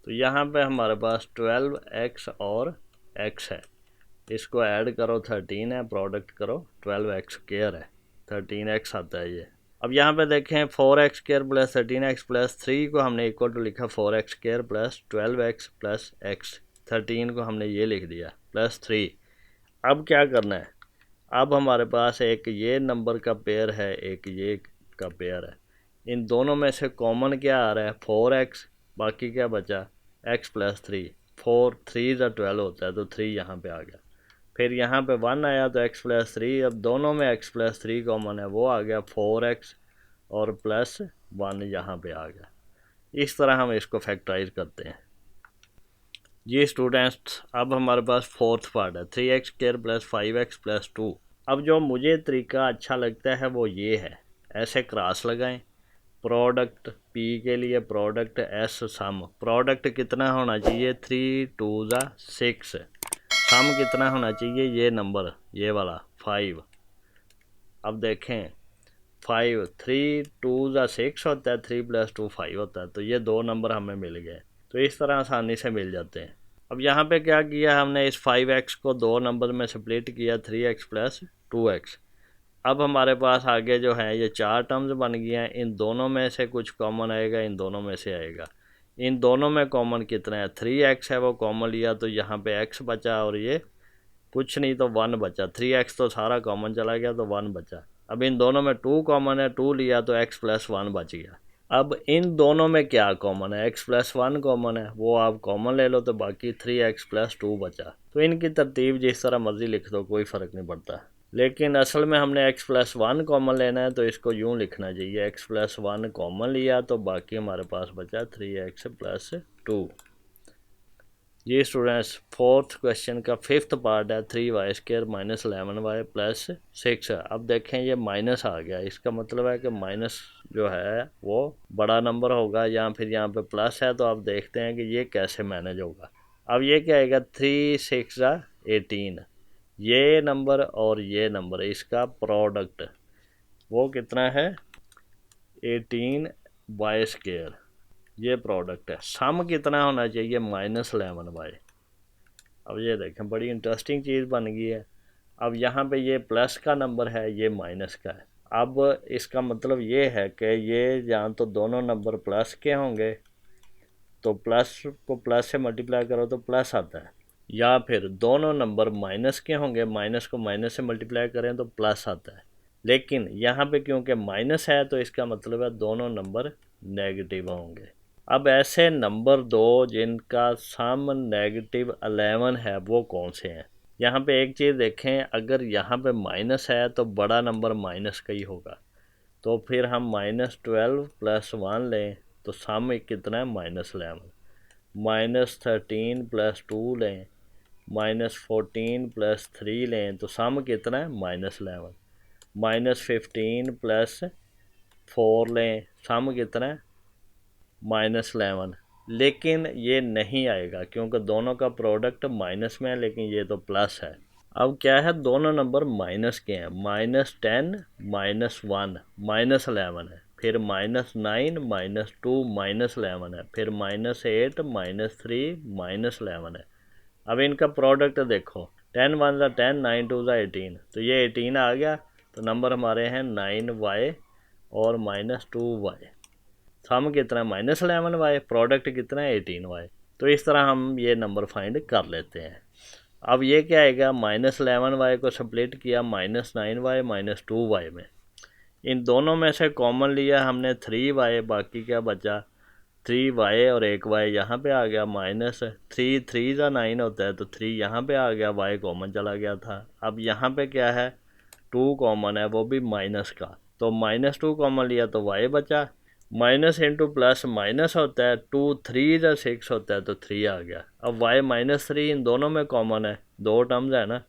तो यहाँ पे हमारे पास 12x और x है, इसको ऐड करो 13 है, प्रोडक्ट करो 12x² है, 13x आता है ये। अब यहाँ पे देखें 4x² + 13x + 3 को हमने इक्वल टू लिखा 4x² + 12x + x, 13 को हमने ये लिख दिया +3। अब क्या करना है, अब हमारे पास एक ये नंबर का पेयर है, एक ये का पेयर है। इन दोनों में से कॉमन क्या आ रहा है, 4x, बाकी क्या बचा, x + 3। 4 3 × 12 होता है, तो 3 यहाँ पे आ गया। फिर यहाँ पे 1 आया तो x + 3, अब दोनों में x + 3 कॉमन है, वो आ गया 4x, और +1 यहाँ पे आ गया। इस तरह हम इसको फैक्टराइज करते हैं। जी स्टूडेंट्स, अब हमारे पास फोर्थ पार्ट है, 3x² + 5x + 2। अब जो मुझे तरीका अच्छा लगता है वो ये है, ऐसे क्रॉस लगाएं। प्रोडक्ट P के लिए प्रोडक्ट S सम, प्रोडक्ट कितना होना चाहिए, 3 × 2 = 6, सम कितना होना चाहिए, ये नंबर ये वाला 5। अब देखें 5 3 × 2 = 6 होता है, 3 + 2 5 होता है, तो ये दो नंबर हमें मिल गए। तो इस तरह आसानी से मिल जाते हैं। अब यहाँ पे क्या किया हमने, इस 5x को दो नंबर में स्प्लिट किया, 3x + 2x। अब हमारे पास आगे जो है ये चार टर्म्स बन गए हैं। इन दोनों में से कुछ कॉमन आएगा, इन दोनों में से आएगा। इन दोनों में कॉमन कितना है, 3x है, वो कॉमन लिया तो यहाँ पे x बचा, और ये कुछ नहीं तो 1 बचा। 3x तो सारा कॉमन चला गया तो 1 बचा। अब इन दोनों में 2 कॉमन है, 2 लिया तो x + 1 बच गया। अब इन दोनों में क्या कॉमन है, x+1 कॉमन है, वो आप कॉमन ले लो तो बाकी 3x+2 बचा। तो इनकी तरतीब जिस तरह मर्जी लिख दो, कोई फ़र्क नहीं पड़ता, लेकिन असल में हमने x+1 कॉमन लेना है तो इसको यूँ लिखना चाहिए, x+1 कॉमन लिया तो बाकी हमारे पास बचा 3x+2। ये स्टूडेंट्स फोर्थ क्वेश्चन का फिफ्थ पार्ट है, 3y² - 11y + 6। अब देखें ये माइनस आ गया, इसका मतलब है कि माइनस जो है वो बड़ा नंबर होगा, या फिर यहाँ पे प्लस है, तो आप देखते हैं कि ये कैसे मैनेज होगा। अब ये क्या आएगा, 3 6 18, ये नंबर और ये नंबर इसका प्रोडक्ट वो कितना है, 18y², ये प्रोडक्ट है। सम कितना होना चाहिए, -11y। अब ये देखें बड़ी इंटरेस्टिंग चीज़ बन गई है। अब यहाँ पे ये प्लस का नंबर है, ये माइनस का है। अब इसका मतलब ये है कि ये यहाँ तो दोनों नंबर प्लस के होंगे तो प्लस को प्लस से मल्टीप्लाई करो तो प्लस आता है, या फिर दोनों नंबर माइनस के होंगे, माइनस को माइनस से मल्टीप्लाई करें तो प्लस आता है। लेकिन यहाँ पे क्योंकि माइनस है तो इसका मतलब है दोनों नंबर नेगेटिव होंगे। अब ऐसे नंबर दो जिनका सम -11 है वो कौन से हैं। यहाँ पे एक चीज़ देखें, अगर यहाँ पे माइनस है तो बड़ा नंबर माइनस का ही होगा, तो फिर हम -12 + 1 लें तो सम कितना है, -11। -13 + 2 लें, -14 + 3 लें तो सम कितना है, -11। -15 + 4 लें, सम कितना है, -11। लेकिन ये नहीं आएगा क्योंकि दोनों का प्रोडक्ट माइनस में है, लेकिन ये तो प्लस है। अब क्या है, दोनों नंबर माइनस के हैं, -10 -1 -11 है, फिर -9 -2 -11 है, फिर -8 -3 -11 है। अब इनका प्रोडक्ट देखो, 10 1 ज़ा 10, 9 2 ज़ा 18, तो ये 18 आ गया, तो नंबर हमारे हैं 9y और -2y। सम कितना है, -11y, प्रोडक्ट कितना है, 18y। तो इस तरह हम ये नंबर फाइंड कर लेते हैं। अब ये क्या आएगा, -11y को स्प्लिट किया -9y -2y में, इन दोनों में से कॉमन लिया हमने 3y, बाकी क्या बचा, 3y और 1y यहाँ पे आ गया, -3 3 ज़ा 9 होता है तो 3 यहाँ पे आ गया, y कॉमन चला गया था। अब यहाँ पे क्या है, 2 कॉमन है, वो भी माइनस का, तो -2 कॉमन लिया तो y बचा, माइनस इंटू प्लस माइनस होता है, 2 3 ज़ा 6 होता है तो 3 आ गया। अब y -3 इन दोनों में कॉमन है, दो टर्म्स है ना,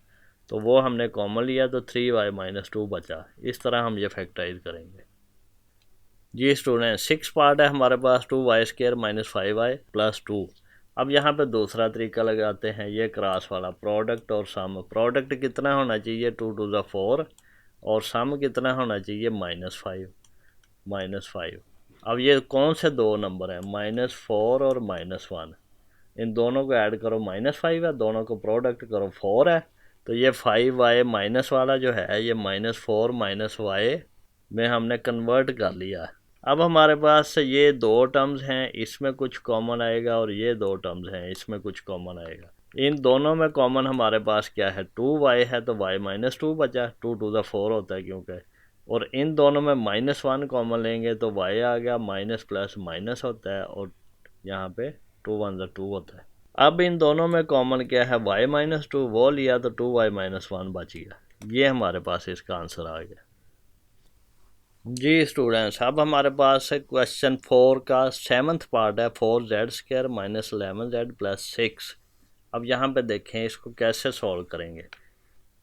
तो वो हमने कॉमन लिया तो 3y -2 बचा। इस तरह हम ये फैक्टराइज करेंगे। जी स्टूडेंट, 6 पार्ट है हमारे पास, 2y² - 5y + 2। अब यहाँ पे दूसरा तरीका लगाते हैं, ये क्रॉस वाला, प्रोडक्ट और सम। प्रोडक्ट कितना होना चाहिए, 2 2 ज़ा 4, और सम कितना होना चाहिए, -5। अब ये कौन से दो नंबर हैं, -4 और -1, इन दोनों को ऐड करो, -5 है, दोनों को प्रोडक्ट करो 4 है, तो ये 5y माइनस वाला जो है ये -4 -y में हमने कन्वर्ट कर लिया। अब हमारे पास ये दो टर्म्स हैं, इसमें कुछ कॉमन आएगा, और ये दो टर्म्स हैं, इसमें कुछ कॉमन आएगा। इन दोनों में कॉमन हमारे पास क्या है, 2y है तो y -2 बचा, 2 2 ज़ा 4 होता है क्योंकि, और इन दोनों में -1 कॉमन लेंगे तो y आ गया, माइनस प्लस माइनस होता है, और यहाँ पे 2 1 ज़ा 2 होता है। अब इन दोनों में कॉमन क्या है, y -2, वो लिया तो 2y -1 बच गया। ये हमारे पास इसका आंसर आ गया। जी स्टूडेंट्स, अब हमारे पास है क्वेश्चन 4 का 7th पार्ट है, 4z² - 11z + 6। अब यहाँ पे देखें इसको कैसे सॉल्व करेंगे।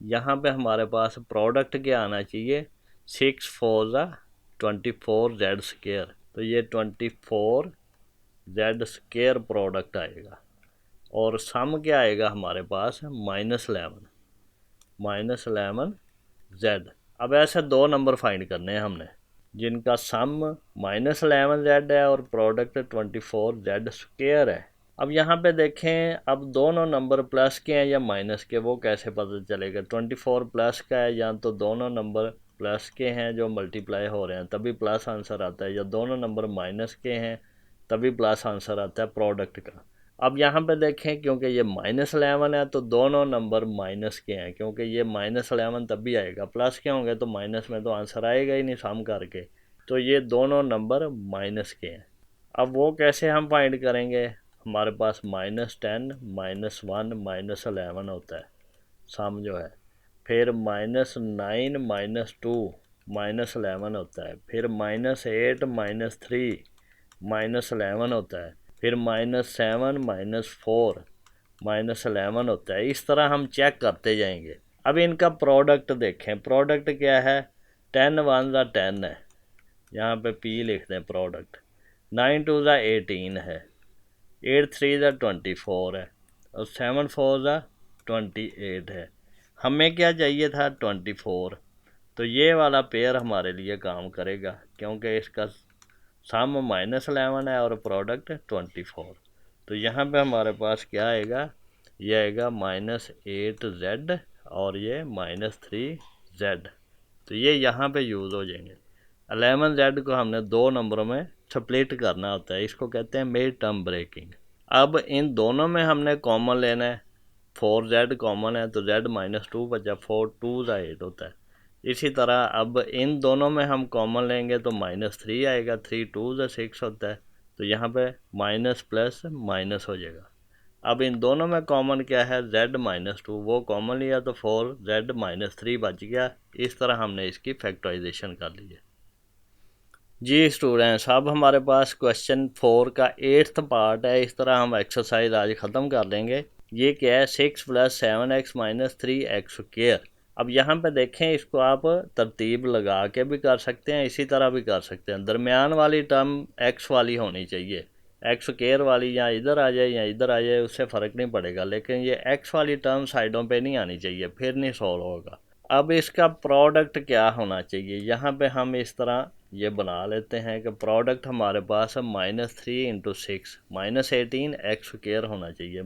यहाँ पे हमारे पास प्रोडक्ट क्या आना चाहिए, 6 4 ज़ा 24z², तो ये 24z² प्रोडक्ट आएगा, और सम क्या आएगा हमारे पास, -11z। अब ऐसे दो नंबर फाइंड करने हैं हमने जिनका सम -11z है और प्रोडक्ट 24z² है। अब यहाँ पे देखें, अब दोनों नंबर प्लस के हैं या माइनस के, वो कैसे पता चलेगा, 24 प्लस का है, या तो दोनों नंबर प्लस के हैं जो मल्टीप्लाई हो रहे हैं तभी प्लस आंसर आता है, या दोनों नंबर माइनस के हैं तभी प्लस आंसर आता है प्रोडक्ट का। अब यहाँ पे देखें, क्योंकि ये -11 है तो दोनों नंबर माइनस के हैं, क्योंकि ये -11 तभी आएगा, प्लस के होंगे तो माइनस में तो आंसर आएगा ही नहीं सम करके। तो ये दोनों नंबर माइनस के हैं। अब वो कैसे हम फाइंड करेंगे, हमारे पास -10 -1 -11 होता है सम जो है, फिर -9 -2 -11 होता है, फिर -8 -3 -11 होता है, फिर -7 -4 -11 होता है। इस तरह हम चेक करते जाएंगे। अब इनका प्रोडक्ट देखें, प्रोडक्ट क्या है, 10 1 ज़ा 10 है, यहाँ पे P लिख दें प्रोडक्ट, 9 2 ज़ा 18 है, 8 3 ज़ा 24 है, और 7 4 ज़ा 28 है। हमें क्या चाहिए था, 24। तो ये वाला पेयर हमारे लिए काम करेगा क्योंकि इसका सम -11 है और प्रोडक्ट 24। तो यहाँ पे हमारे पास क्या आएगा, ये आएगा -8Z और ये -3Z। तो ये यहाँ पे यूज़ हो जाएंगे। 11Z को हमने दो नंबरों में स्प्लिट करना होता है, इसको कहते हैं मिड टर्म ब्रेकिंग। अब इन दोनों में हमने कॉमन लेना है, 4Z कॉमन है तो Z -2 बचा, 4 2 ज़ा 8 होता है। इसी तरह अब इन दोनों में हम कॉमन लेंगे तो -3 आएगा, 3 2 ज़ा 6 होता है, तो यहाँ पे माइनस प्लस माइनस हो जाएगा। अब इन दोनों में कॉमन क्या है, Z -2, वो कॉमन लिया तो 4Z -3 बच गया। इस तरह हमने इसकी फैक्टराइजेशन कर ली है। जी स्टूडेंट्स, अब हमारे पास क्वेश्चन 4 का 8th पार्ट है। इस तरह हम एक्सरसाइज आज ख़त्म कर लेंगे। ये क्या है, 6 + 7x - 3x²। अब यहाँ पे देखें, इसको आप तरतीब लगा के भी कर सकते हैं, इसी तरह भी कर सकते हैं। दरमियान वाली टर्म x वाली होनी चाहिए, x² वाली या इधर आ जाए या इधर आ जाए, उससे फ़र्क नहीं पड़ेगा, लेकिन ये x वाली टर्म साइडों पे नहीं आनी चाहिए, फिर नहीं सॉल्व होगा। अब इसका प्रोडक्ट क्या होना चाहिए, यहाँ पे हम इस तरह ये बना लेते हैं कि प्रोडक्ट हमारे पास है -3 × 6 -18x² होना चाहिए,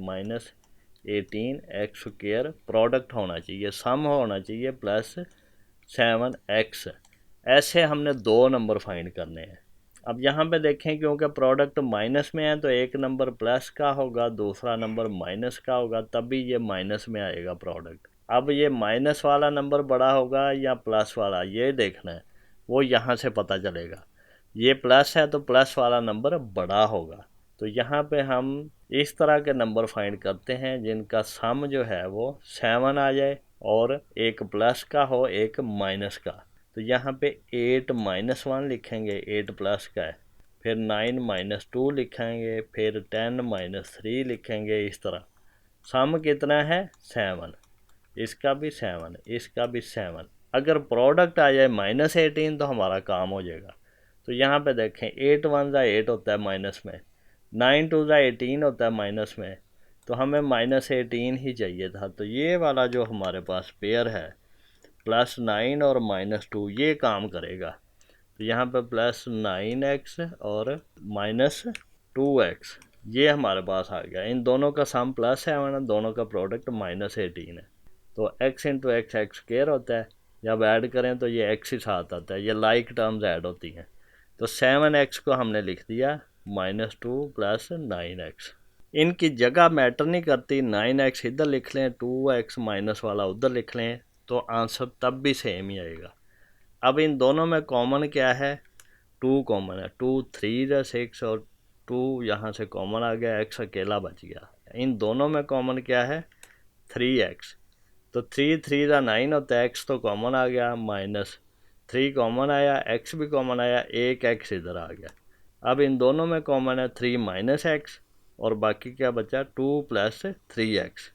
-18x² प्रोडक्ट होना चाहिए, सम होना चाहिए +7x। ऐसे हमने दो नंबर फाइंड करने हैं। अब यहाँ पे देखें, क्योंकि प्रोडक्ट माइनस में है तो एक नंबर प्लस का होगा, दूसरा नंबर माइनस का होगा, तभी ये माइनस में आएगा प्रोडक्ट। अब ये माइनस वाला नंबर बड़ा होगा या प्लस वाला, ये देखना है, वो यहाँ से पता चलेगा। ये प्लस है तो प्लस वाला नंबर बड़ा होगा। तो यहाँ पे हम इस तरह के नंबर फाइंड करते हैं जिनका सम जो है वो 7 आ जाए और एक प्लस का हो एक माइनस का। तो यहाँ पे 8 -1 लिखेंगे, 8 प्लस का है, फिर 9 -2 लिखेंगे, फिर 10 -3 लिखेंगे। इस तरह सम कितना है, 7, इसका भी 7, इसका भी 7। अगर प्रोडक्ट आ जाए -18 तो हमारा काम हो जाएगा। तो यहाँ पे देखें, 8 1 ज़ा 8 होता है माइनस में, 9 2 ज़ा 18 होता है माइनस में, तो हमें -18 ही चाहिए था। तो ये वाला जो हमारे पास पेयर है +9 और -2, ये काम करेगा। तो यहाँ पे +9x और -2x, ये हमारे पास आ गया। इन दोनों का सम +7 है, दोनों का प्रोडक्ट -18 है। तो x × x x² होता है, जब ऐड करें तो ये x ही साथ आता है, ये लाइक टर्म्स ऐड होती हैं। तो 7x को हमने लिख दिया -2 + 9x। इनकी जगह मैटर नहीं करती, 9x इधर लिख लें, 2x माइनस वाला उधर लिख लें, तो आंसर तब भी सेम ही आएगा। अब इन दोनों में कॉमन क्या है, 2 कॉमन है, 2 3 ज़ा 6 और 2 यहाँ से कॉमन आ गया, x अकेला बच गया। इन दोनों में कॉमन क्या है, 3x। तो 3 3 ज़ा 9 होता है, x तो कॉमन आ गया, -3 कॉमन आया, x भी कॉमन आया, एक x इधर आ गया। अब इन दोनों में कॉमन है 3 - x और बाकी क्या बचा, 2 + 3x।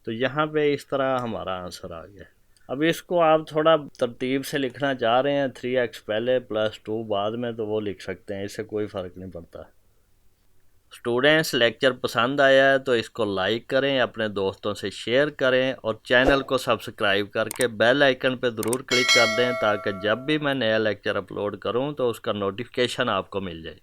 तो यहाँ पे इस तरह हमारा आंसर आ गया। अब इसको आप थोड़ा तरतीब से लिखना चाह रहे हैं, 3x पहले +2 बाद में, तो वो लिख सकते हैं, इससे कोई फ़र्क नहीं पड़ता। स्टूडेंट्स, लेक्चर पसंद आया है तो इसको लाइक करें, अपने दोस्तों से शेयर करें और चैनल को सब्सक्राइब करके बेल आइकन पर ज़रूर क्लिक कर दें, ताकि जब भी मैं नया लेक्चर अपलोड करूं तो उसका नोटिफिकेशन आपको मिल जाए।